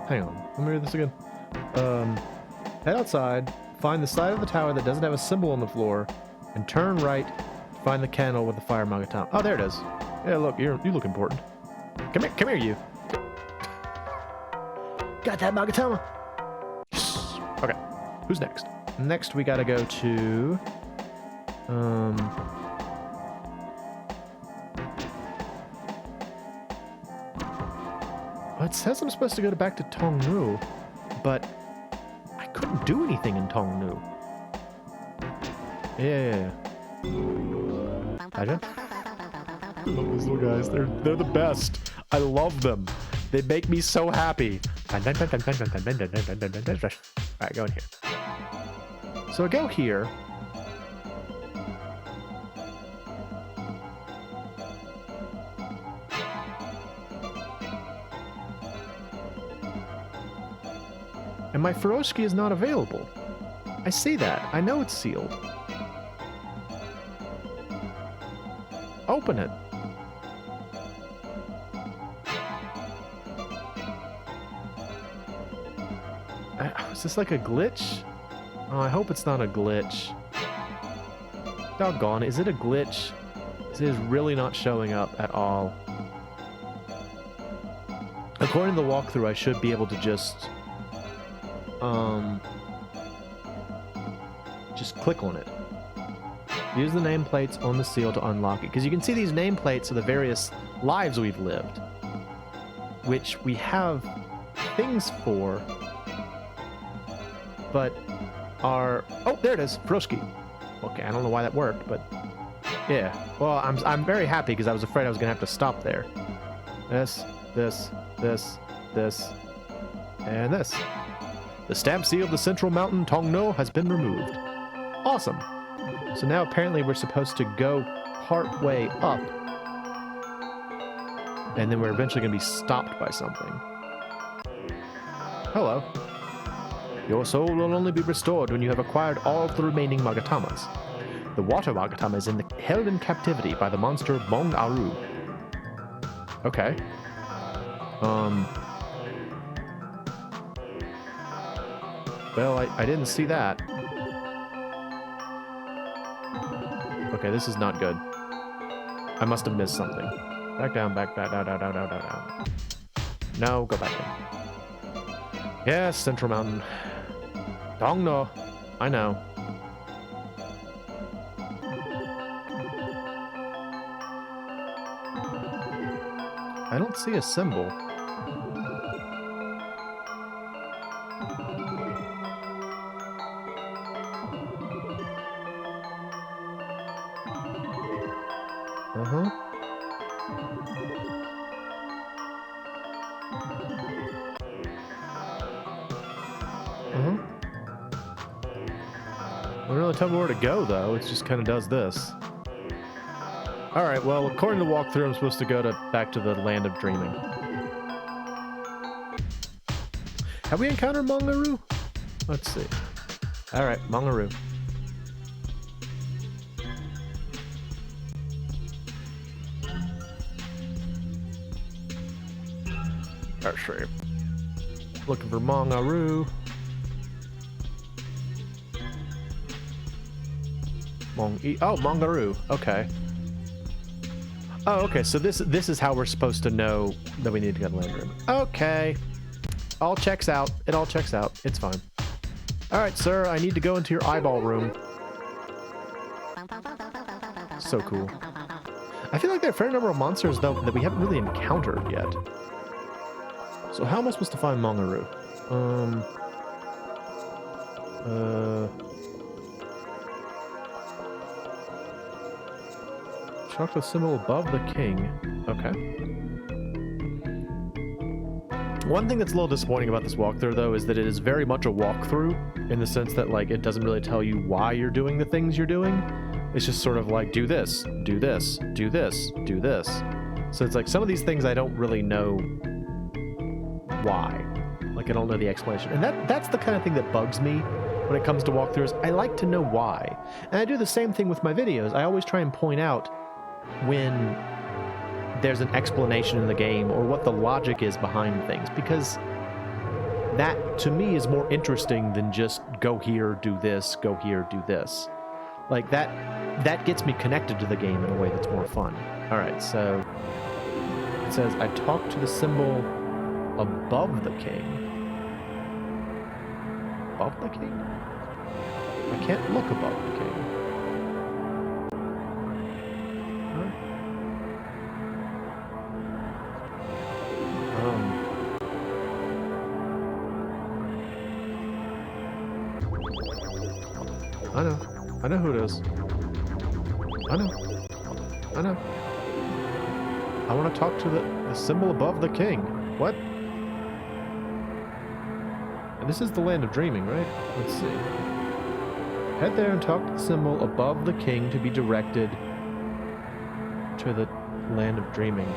Hang on. Let me read this again. Head outside, find the side of the tower that doesn't have a symbol on the floor, and turn right to find the candle with the fire Magatama. Oh, there it is. Yeah, look, you look important. Come here, you. Got that, Magatama? Okay, who's next? Next, we gotta go to... It says I'm supposed to go back to Tong-Nou, but I couldn't do anything in Tong-Nou. Yeah. I love those little guys. They're the best. I love them. They make me so happy. Alright, go in here. So I go here. And my Feroshki is not available. I see that. I know it's sealed. Open it. Is this like a glitch? Oh, I hope it's not a glitch. Doggone, is it a glitch? It is really not showing up at all. According to the walkthrough, I should be able to just click on it. Use the nameplates on the seal to unlock it. Because you can see these nameplates of the various lives we've lived, which we have things for, but are... Oh, there it is, Froski. Okay, I don't know why that worked, but yeah. Well, I'm very happy because I was afraid I was going to have to stop there. This, and this. The stamp seal of the central mountain Tong-Nou has been removed. Awesome. So now apparently we're supposed to go part way up, and then we're eventually going to be stopped by something. Hello. Your soul will only be restored when you have acquired all of the remaining Magatamas. The water Magatama is held in captivity by the monster Mong Aru. Okay. Well, I didn't see that. Okay, this is not good. I must have missed something. Back down, down. No, go back in. Yes, Central Mountain. Tong-Nou. I know. I don't see a symbol. Uh-huh. Uh-huh. It doesn't really tell me where to go, though. It just kind of does this. Alright, well, according to the walkthrough, I'm supposed to go back to the Land of Dreaming. Have we encountered Mong Aru? Let's see. Alright, Mong Aru. Alright, sure. Looking for Mong Aru. Oh, Mong Aru. Okay. Oh, okay, so this is how we're supposed to know that we need to go to the land room. Okay. All checks out. It all checks out. It's fine. Alright, sir, I need to go into your eyeball room. So cool. I feel like there are a fair number of monsters, though, that we haven't really encountered yet. So how am I supposed to find Mong Aru? Chocolate symbol above the king. Okay. One thing that's a little disappointing about this walkthrough, though, is that it is very much a walkthrough, in the sense that, like, it doesn't really tell you why you're doing the things you're doing. It's just sort of like, do this, do this, do this, do this. So it's like, some of these things I don't really know why. Like, I don't know the explanation. And that's the kind of thing that bugs me when it comes to walkthroughs. I like to know why. And I do the same thing with my videos. I always try and point out when there's an explanation in the game or what the logic is behind things, because that to me is more interesting than just go here, do this, go here, do this. Like that gets me connected to the game in a way that's more fun. All right, so it says I talked to the symbol above the king. Above the king? I can't look above the king. I know who it is. I know. I want to talk to the symbol above the king. What? And this is the Land of Dreaming, right? Let's see. Head there and talk to the symbol above the king to be directed to the Land of Dreaming.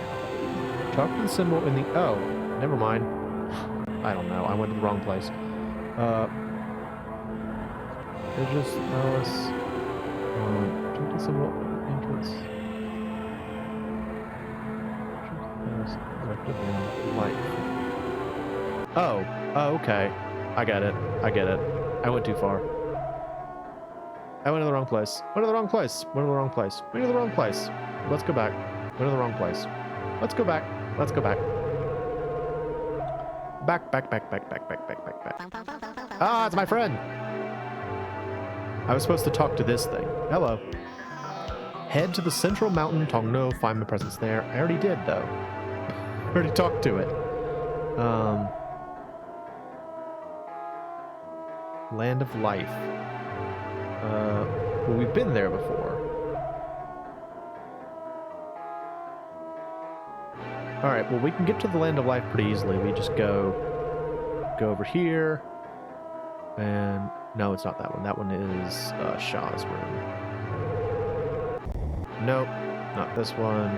Talk to the symbol in the... Oh, never mind. I don't know. I went to the wrong place. There's just Alice. Talk to the symbol entrance. Directed in light. Oh, okay. I get it. I get it. I went too far. I went to the wrong place. Went to the wrong place. Went to the wrong place. Went to the wrong place. Let's go back. Went to the wrong place. Let's go back. Let's go back. Back, back, back, back, back, back, back, back, back. Ah, it's my friend. I was supposed to talk to this thing. Hello. Head to the central mountain, Tong-Nou. Find my presence there. I already did, though. I already talked to it. Land of Life. Well, we've been there before. Alright, well, we can get to the Land of Life pretty easily. We just go over here. And no, it's not that one. That one is Shaw's room. Nope, not this one.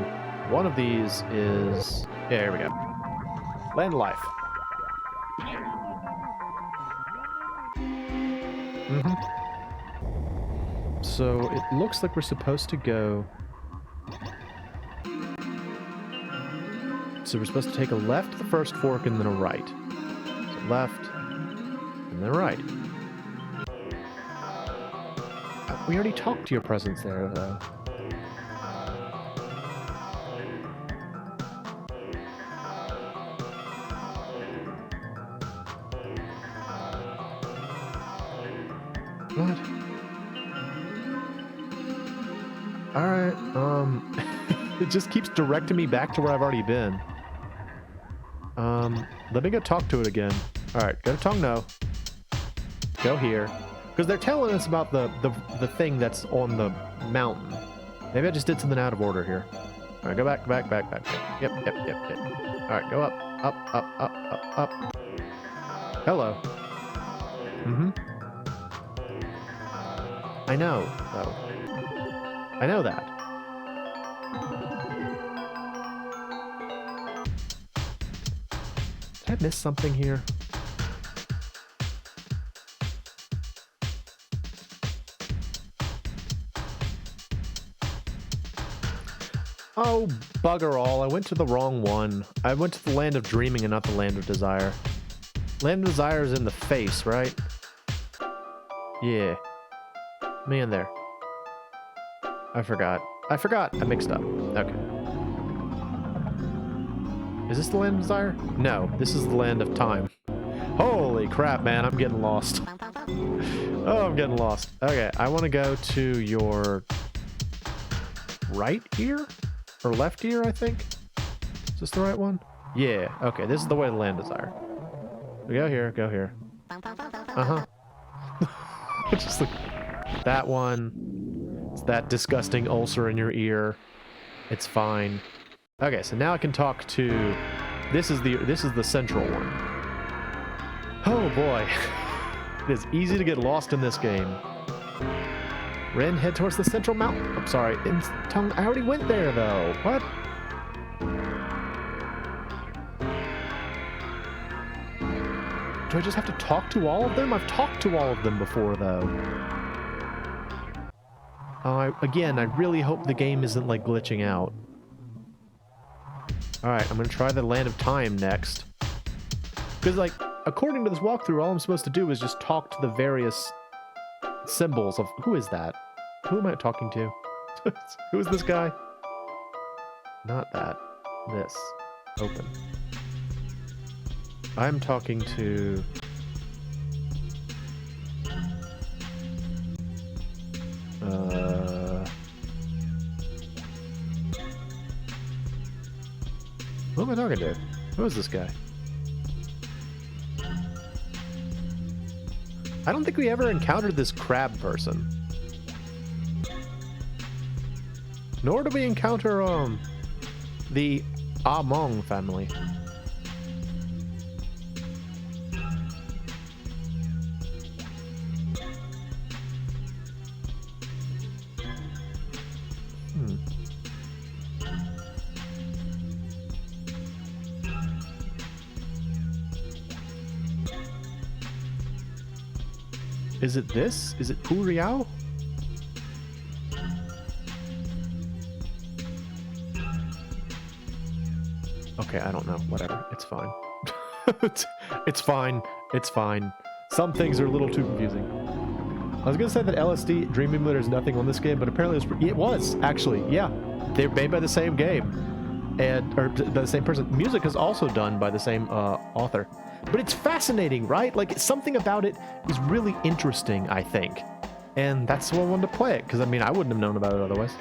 One of these is... Yeah, here we go. Land of Life. So it looks like we're supposed to go... So we're supposed to take a left at the first fork and then a right. So left, and then right. We already talked to your presence there, though. What? Alright, it just keeps directing me back to where I've already been. Let me go talk to it again. Alright, go to Tong-Nou. Go here. Because they're telling us about the thing that's on the mountain. Maybe I just did something out of order here. Alright, go back, back, back, back. Yep. Alright, go up, up, up, up, up, up. Hello. I know, though. I know that. Did I miss something here? Oh, bugger all. I went to the wrong one. I went to the Land of Dreaming and not the Land of Desire. Land of Desire is in the face, right? Yeah. Me in there. I forgot. I mixed up. Okay. Is this the Land of Desire? No, this is the Land of Time. Holy crap, man, I'm getting lost. Oh, I'm getting lost. Okay, I want to go to your right ear? Or left ear, I think? Is this the right one? Yeah, okay, this is the way to Land Desire. We go here, go here. Uh-huh. Just like that one. It's that disgusting ulcer in your ear. It's fine. Okay, so now I can talk to... This is the central one. Oh boy. It is easy to get lost in this game. Ren, head towards the central mountain. I'm sorry. I already went there, though. What? Do I just have to talk to all of them? I've talked to all of them before, though. Again, I really hope the game isn't, like, glitching out. Alright, I'm gonna try the Land of Time next. Because, like, according to this walkthrough, all I'm supposed to do is just talk to the various symbols of... Who is that? Who am I talking to? Who is this guy? Not that. This. Open. I'm talking to... Who am I talking to? Who is this guy? I don't think we ever encountered this crab person. Nor do we encounter, the Among family. Is it this? Is it Pu Riao? Okay, I don't know. Whatever. It's fine. It's fine. It's fine. Some things are a little too confusing. I was gonna say that LSD Dream Emulator is nothing on this game, but apparently it was actually, yeah. They're made by the same game, or by the same person. Music is also done by the same author. But it's fascinating, right? Like, something about it is really interesting, I think. And that's why I wanted to play it, because I mean, I wouldn't have known about it otherwise.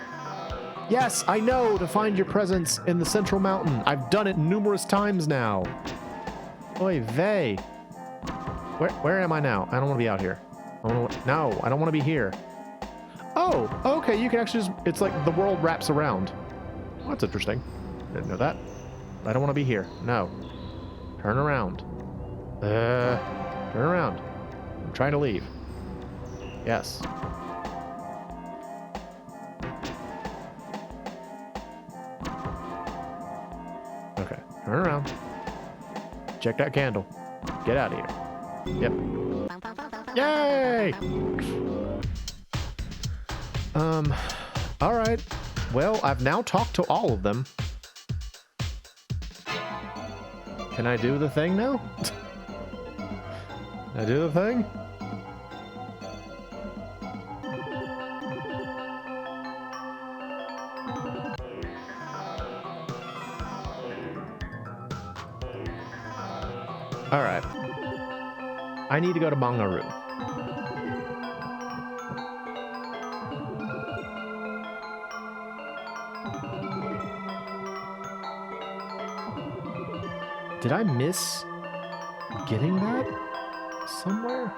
Yes, I know, to find your presence in the Central Mountain. I've done it numerous times now. Oy vey. Where am I now? I don't want to be out here. No, I don't want to be here. Oh, okay, you can actually just, it's like the world wraps around. Well, that's interesting. Didn't know that. I don't want to be here. No. Turn around. Turn around. I'm trying to leave. Yes. Okay, turn around. Check that candle. Get out of here. Yep. Yay! Alright. Well, I've now talked to all of them. Can I do the thing now? Can I do the thing? Alright. I need to go to Mangaru. Did I miss getting that somewhere?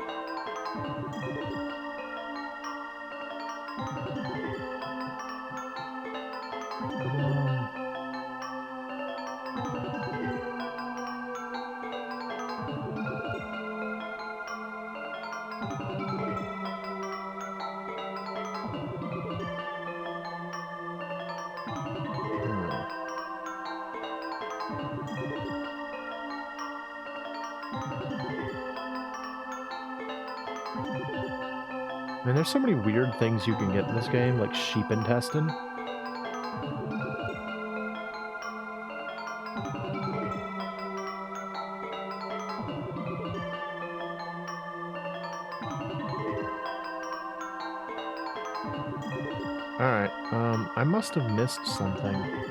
Man, there's so many weird things you can get in this game, like sheep intestine. Alright, I must have missed something.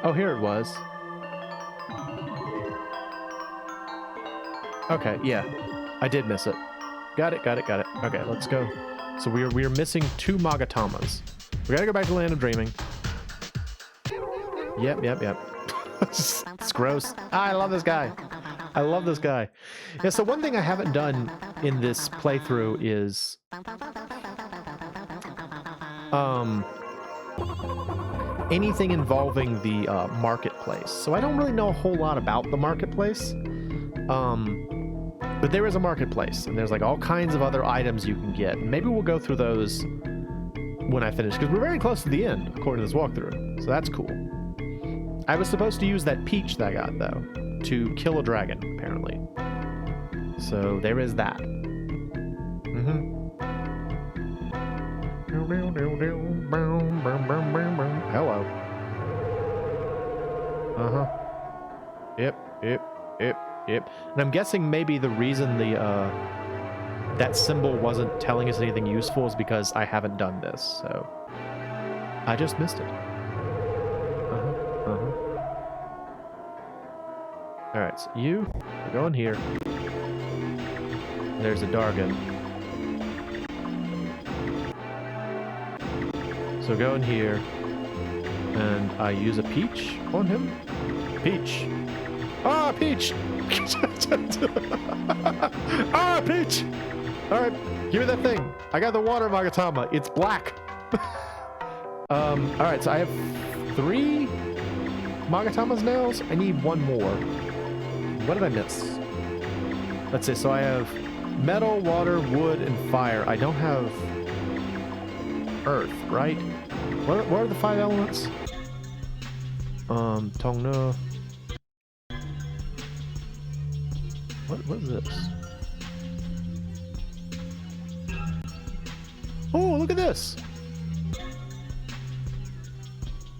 Oh, here it was. Okay, yeah. I did miss it. Got it. Okay, let's go. So we are missing 2 Magatamas. We gotta go back to Land of Dreaming. Yep. It's gross. I love this guy. Yeah, so one thing I haven't done in this playthrough is... anything involving the marketplace. So I don't really know a whole lot about the marketplace. But there is a marketplace, and there's like all kinds of other items you can get. Maybe we'll go through those when I finish, because we're very close to the end, according to this walkthrough. So that's cool. I was supposed to use that peach that I got, though, to kill a dragon, apparently. So there is that. Hello. Yep. And I'm guessing maybe the reason the that symbol wasn't telling us anything useful is because I haven't done this, so I just missed it. Alright, so you go in here. There's a Dargon. So go in here, and I use a peach on him. Peach. Ah, peach! Ah, peach! Alright, give me that thing. I got the water Magatama. It's black. Alright, so I have 3 Magatamas now, so I need 1 more. What did I miss? Let's see, so I have metal, water, wood, and fire. I don't have earth, right? What are the 5 elements? Tong-Nou. What is this? look at this.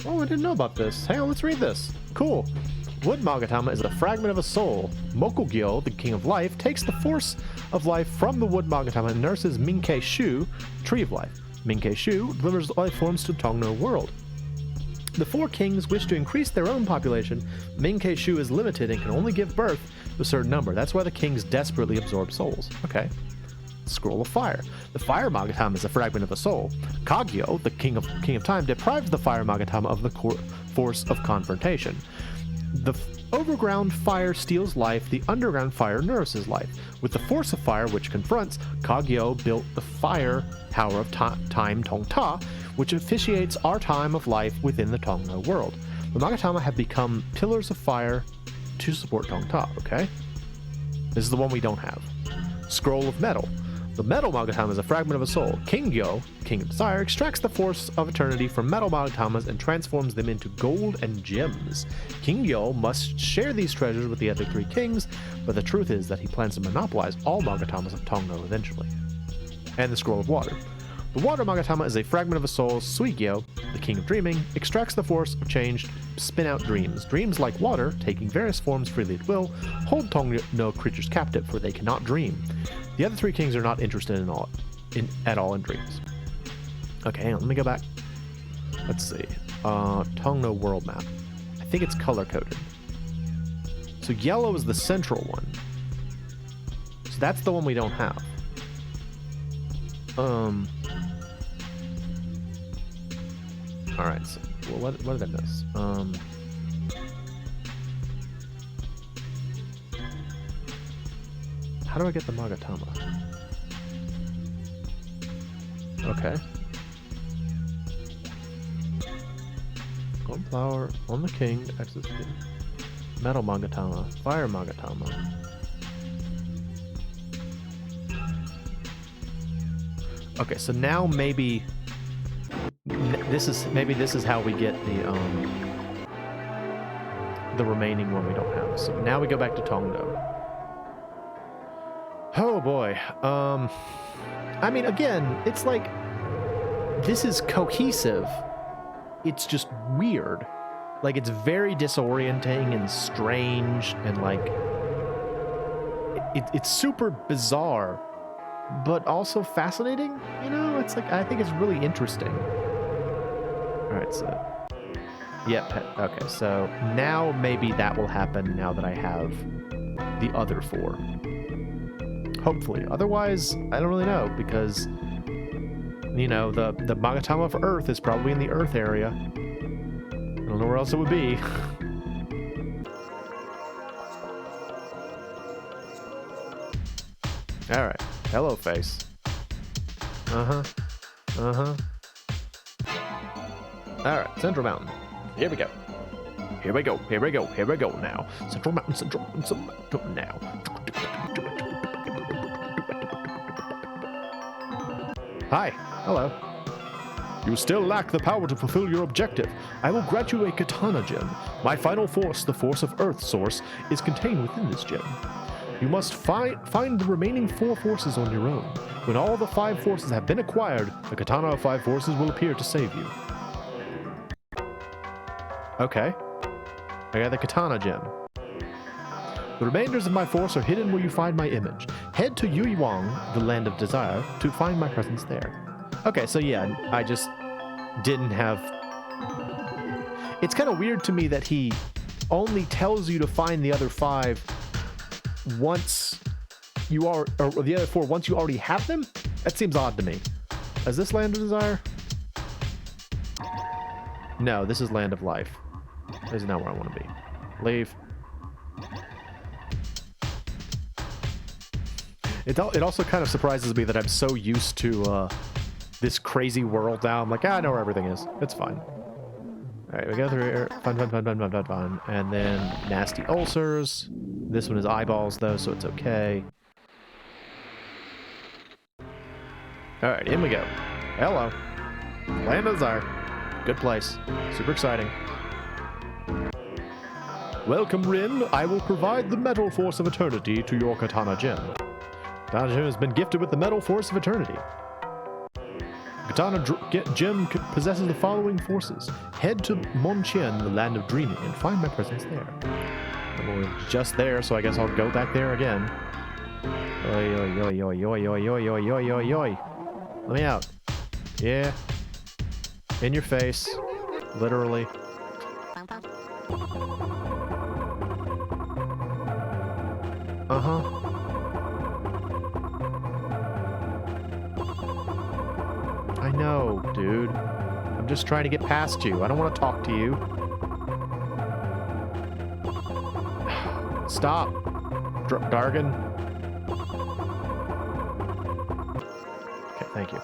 Oh, I didn't know about this. Hang on, let's read this. Cool. Wood Magatama is a fragment of a soul. Mokugyo, the king of life, takes the force of life from the Wood Magatama and nurses Minkei Shu, tree of life. Minkei Shu delivers life forms to Tong-Nou world. The 4 kings wish to increase their own population. Minkei Shu is limited and can only give birth to a certain number. That's why the kings desperately absorb souls. Okay. Scroll of Fire. The Fire Magatama is a fragment of a soul. Kagyo, the king of time, deprives the Fire Magatama of the force of confrontation. The overground fire steals life, the underground fire nourishes life. With the force of fire, which confronts, Kagyo built the fire power of time Tong-Ta, which officiates our time of life within the Tong-Nou world. The Magatama have become pillars of fire to support Tong-Ta, okay? This is the one we don't have. Scroll of Metal. The Metal Magatama is a fragment of a soul. Kingyo, king of desire, extracts the force of eternity from metal Magatamas and transforms them into gold and gems. Kingyo must share these treasures with the other 3 kings, but the truth is that he plans to monopolize all Magatamas of Tong-Nou eventually. And the Scroll of Water. The Water Magatama is a fragment of a soul. Suigyo, the king of dreaming, extracts the force of change to spin out dreams. Dreams, like water, taking various forms freely at will, hold Tong-Nou creatures captive, for they cannot dream. The other 3 kings are not interested at all in dreams. Okay, hang on, let me go back. Let's see. Tong-Nou world map. I think it's color-coded. So yellow is the central one. So that's the one we don't have. Alright, so what did I miss? How do I get the Magatama? Okay. Golden flower on the king, access king. Metal Magatama, fire Magatama. Okay, so now maybe this is how we get the remaining one we don't have. So now we go back to Tong-Nou. Oh boy. I mean, again, it's like this is cohesive. It's just weird. Like, it's very disorienting and strange and like it's super bizarre, but also fascinating. You know, it's like, I think it's really interesting. All right, so yeah, pet. Okay, so now maybe that will happen now that I have the other 4. Hopefully. Otherwise, I don't really know, because you know, the Magatama for Earth is probably in the Earth area. I don't know where else it would be. Alright. Hello, face. Alright, Central Mountain. Here we go. Here we go. Here we go. Here we go now. Central Mountain, Central Mountain, Central Mountain now. Hi. Hello. You still lack the power to fulfill your objective. I will grant you a katana gem. My final force, the force of Earth source, is contained within this gem. You must find the remaining 4 forces on your own. When all the 5 forces have been acquired, the katana of 5 forces will appear to save you. Okay. I got the katana gem. The remainders of my force are hidden where you find my image. Head to Yuiwang, the land of desire, to find my presence there. Okay, so yeah, I just didn't have... It's kind of weird to me that he only tells you to find the other 5 once you are... Or the other 4 once you already have them? That seems odd to me. Is this land of desire? No, this is land of life. This is not where I want to be. Leave. It also kind of surprises me that I'm so used to this crazy world now. I'm like, I know where everything is. It's fine. Alright, we go through here. Fun. And then nasty ulcers. This one is eyeballs, though, so it's okay. Alright, in we go. Hello. Land of Desire. Good place. Super exciting. Welcome, Rin. I will provide the metal force of eternity to your katana gem. Katana gem has been gifted with the metal force of eternity. Katana Gem possesses the following forces. Head to MoeChicken, the land of dreaming, and find my presence there. And we're just there, so I guess I'll go back there again. Oi, oi, oi, oi, oi, oi, oi, oi, oi, oi, oi. Let me out. Yeah. In your face. Literally. Uh-huh. I know, dude. I'm just trying to get past you. I don't want to talk to you. Stop. Dargan. Okay, thank you.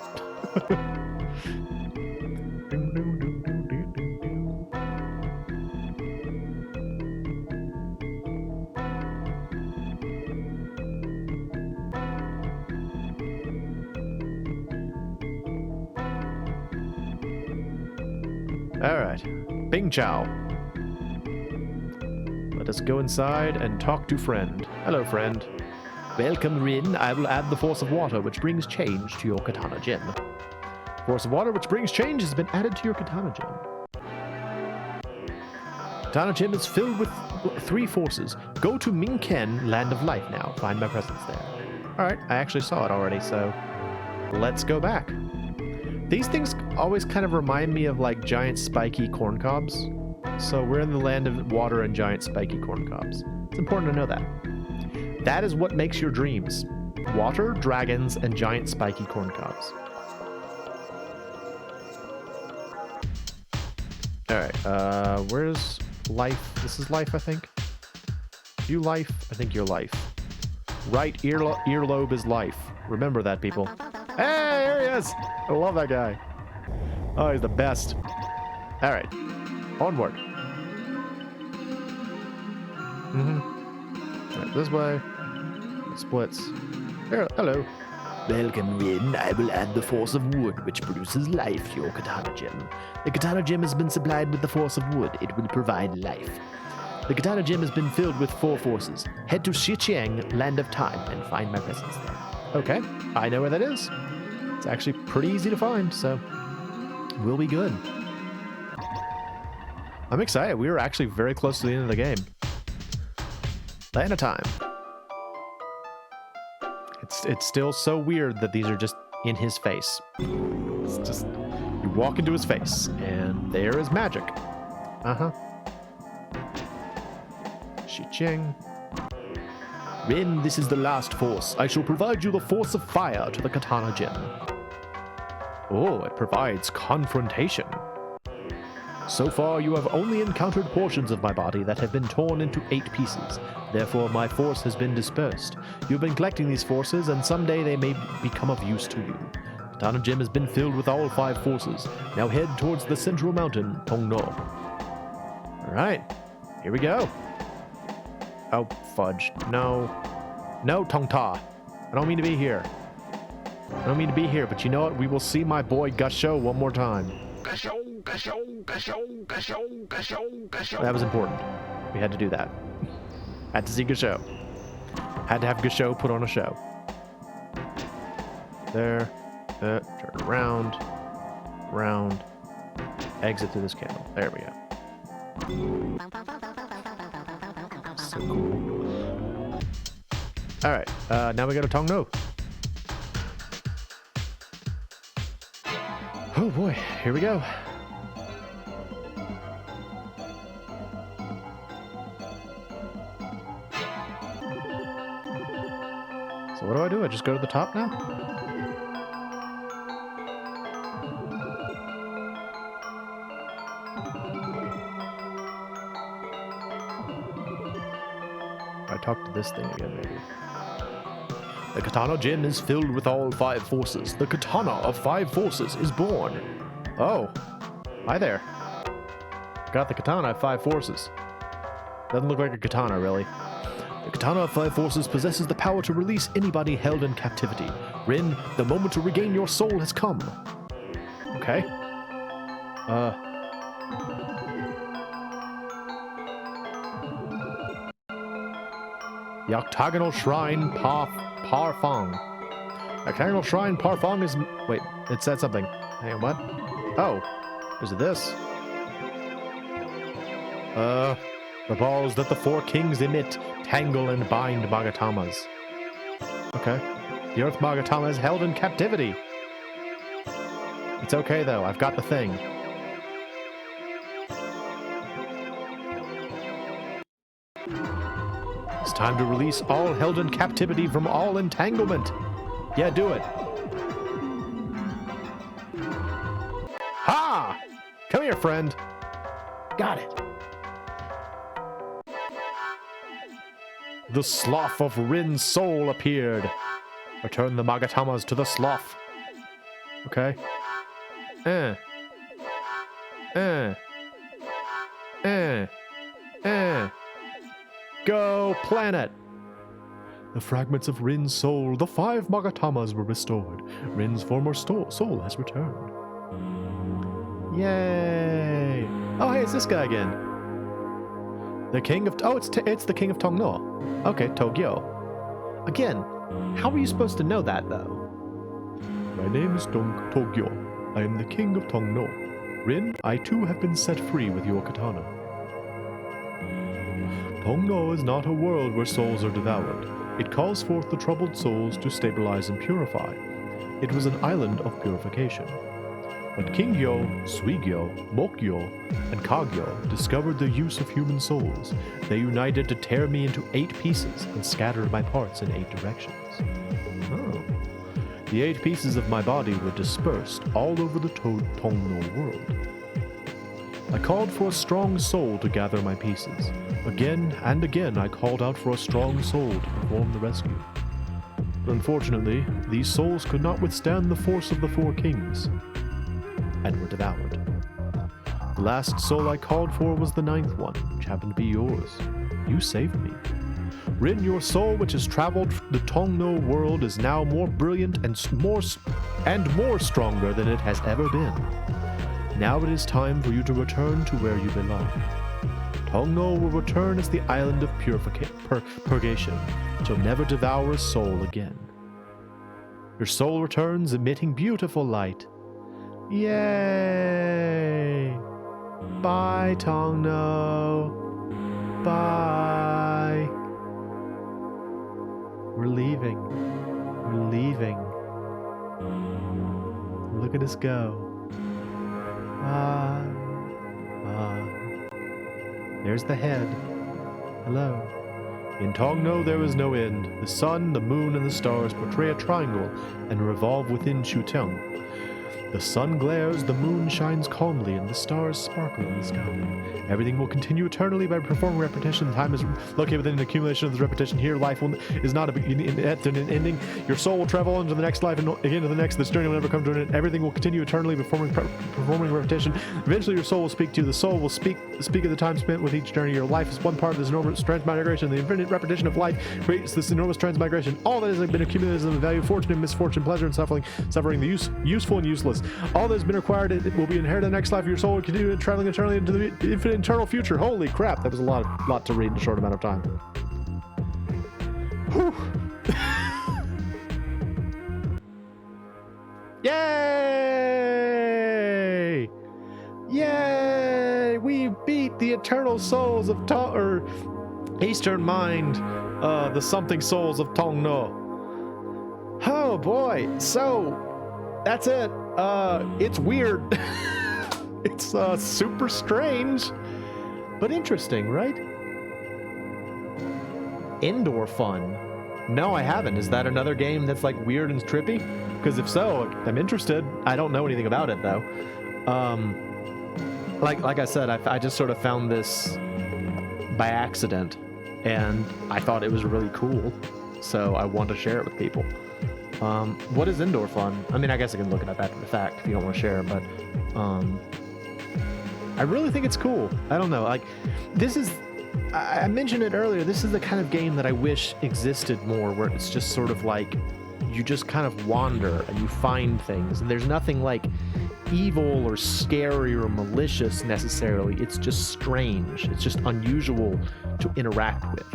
Alright. Bing Chow. Let us go inside and talk to friend. Hello, friend. Welcome, Rin. I will add the force of water, which brings change to your katana gem. Force of water, which brings change, has been added to your katana gem. Katana gem is filled with 3 forces. Go to MoeChicken, land of life now. Find my presence there. Alright, I actually saw it already, so let's go back. These things always kind of remind me of like giant spiky corn cobs. So we're in the land of water and giant spiky corn cobs. It's important to know that. That is what makes your dreams. Water, dragons, and giant spiky corn cobs. Alright, where's life? This is life, I think. You life? I think you're life. Right earlobe is life. Remember that, people. Hey, here he is! I love that guy. Oh, he's the best. Alright. Onward. Right, this way. It splits. There, hello. Welcome, Rin. I will add the force of wood, which produces life to your katana gem. The katana gem has been supplied with the force of wood. It will provide life. The katana gem has been filled with 4 forces. Head to Shichiang, land of time, and find my presence there. Okay, I know where that is. It's actually pretty easy to find, so we'll be good. I'm excited. We were actually very close to the end of the game. Land of time. It's still so weird that these are just in his face. It's just, you walk into his face, and there is magic. Uh-huh. Shicheng. Rin, this is the last force. I shall provide you the force of fire to the katana gem. Oh, it provides confrontation. So far, you have only encountered portions of my body that have been torn into 8 pieces. Therefore, my force has been dispersed. You've been collecting these forces, and someday they may become of use to you. Katana gem has been filled with all 5 forces. Now head towards the central mountain, Tong-Nou. Alright, here we go. Oh, fudge. No. No, Tong-Ta. I don't mean to be here. I don't mean to be here, but you know what? We will see my boy Gusho one more time. That was important. We had to do that. Had to see Gusho. Had to have Gusho put on a show. There. Turn around. Round. Exit through this candle. There we go. So cool. Alright, now we go to Tong-Nou. Oh boy, here we go. So what do? I just go to the top now? I talk to this thing again, maybe. The katana gem is filled with all 5 forces. The katana of 5 forces is born. Oh, hi there. Got the katana of 5 forces. Doesn't look like a katana, really. The katana of 5 forces possesses the power to release anybody held in captivity. Rin, the moment to regain your soul has come. Okay. The octagonal shrine Parfang. A Tangle Shrine Parfong is... Wait, it said something. Hang on, what? Oh, is it this? The balls that the four kings emit tangle and bind Magatamas. Okay. The Earth Magatama is held in captivity. It's okay, though. I've got the thing. It's time to release all held in captivity from all entanglement. Yeah, do it. Ha! Come here, friend. Got it. The slough of Rin's soul appeared. Return the Magatamas to the slough. Okay. Go, planet! The fragments of Rin's soul, the 5 Magatamas were restored. Rin's former soul has returned. Yay! Oh, hey, it's this guy again. The king of... Oh, it's the king of Tong-Nou. Okay, Tokyo. Again, how are you supposed to know that, though? My name is Tokyo. I am the king of Tong-Nou. Rin, I too have been set free with your katana. Tong-Nou is not a world where souls are devoured. It calls forth the troubled souls to stabilize and purify. It was an island of purification. When Kingyo, Suigyo, Mokyo, and Kagyo discovered the use of human souls, they united to tear me into 8 pieces and scattered my parts in 8 directions. Oh. The 8 pieces of my body were dispersed all over the Tong-Nou world. I called for a strong soul to gather my pieces. Again and again I called out for a strong soul to perform the rescue. But unfortunately, these souls could not withstand the force of the 4 kings, and were devoured. The last soul I called for was the 9th one, which happened to be yours. You saved me. Rin, your soul, which has traveled the Tong-Nou world, is now more brilliant and more stronger than it has ever been. Now it is time for you to return to where you belong. Tong-Nou will return as the island of purgation. It shall never devour a soul again. Your soul returns emitting beautiful light. Yay! Bye, Tong-Nou. Bye. We're leaving. We're leaving. Look at us go. Bye. Bye. There's the head. Hello. In Tong-Nou there is no end. The sun, the moon, and the stars portray a triangle and revolve within Shutiang. The sun glares, the moon shines calmly, and the stars sparkle in the sky. Everything will continue eternally by performing repetition. Time is located within an accumulation of this repetition. Here, life is not an ending. Your soul will travel into the next life and again to the next. This journey will never come to an end. Everything will continue eternally performing repetition. Eventually, your soul will speak to you. The soul will speak of the time spent with each journey. Your life is one part of this enormous transmigration. The infinite repetition of life creates this enormous transmigration. All that has been accumulated is the value of fortune and misfortune, pleasure and suffering, the useful and useless. All that has been acquired will be inherited in the next life. Your soul will continue traveling eternally into the infinite eternal future. Holy crap, that was a lot to read in a short amount of time. Whew. Yay! Yay! We beat the eternal souls of Eastern Mind, the something souls of Tong-Nou. Oh boy, so that's it. It's weird. It's super strange, but interesting, right? Indoor fun. No, I haven't. Is that another game that's like weird and trippy? Because if so, I'm interested. I don't know anything about it though. Like I said, I just sort of found this by accident, and I thought it was really cool, so I want to share it with people. What is indoor fun? I mean, I guess I can look it up after the fact if you don't want to share, but I really think it's cool. I don't know. Like, this is, I mentioned it earlier, this is the kind of game that I wish existed more, where it's just sort of like, you just kind of wander and you find things, and there's nothing like evil or scary or malicious necessarily. It's just strange. It's just unusual to interact with.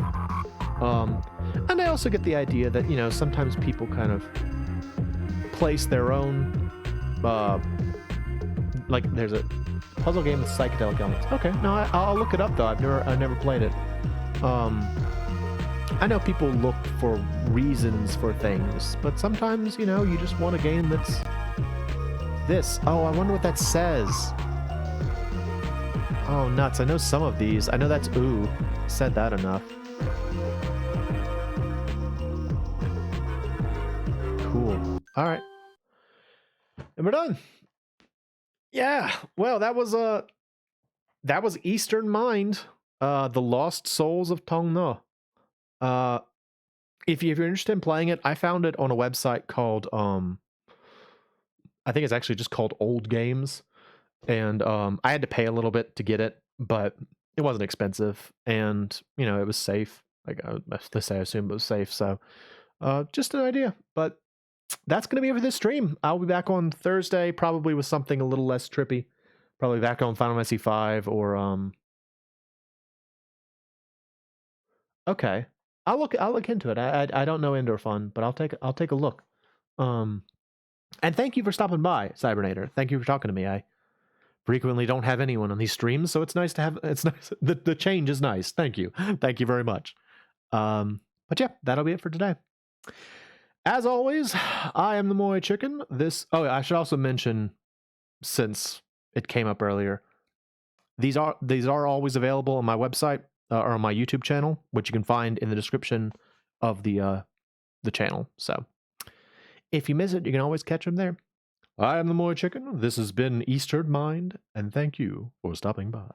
And I also get the idea that, you know, sometimes people kind of place their own, like there's a puzzle game with psychedelic elements. Okay, no, I'll look it up though. I've never played it. I know people look for reasons for things, but sometimes, you know, you just want a game that's this. Oh, I wonder what that says. Oh, nuts. I know some of these. I know that's ooh. Said that enough. Cool. All right. And we're done. Yeah. Well, that was Eastern Mind, The Lost Souls of Tong-Nou. If you're interested in playing it, I found it on a website called I think it's actually just called Old Games, and I had to pay a little bit to get it, but it wasn't expensive, and you know it was safe. Like I assume it was safe. So just an idea, but that's gonna be it for this stream. I'll be back on Thursday, probably with something a little less trippy. Probably back on Final Fantasy V or Okay, I'll look into it. I don't know Indoor Fun, but I'll take a look. And thank you for stopping by, Cybernator. Thank you for talking to me. I frequently don't have anyone on these streams, so it's nice to have. It's nice. The change is nice. Thank you. Thank you very much. But yeah, that'll be it for today. As always, I am the MoeChicken. Oh, I should also mention, since it came up earlier, these are always available on my website or on my YouTube channel, which you can find in the description of the channel. So if you miss it, you can always catch them there. I am the MoeChicken. This has been Eastern Mind, and thank you for stopping by.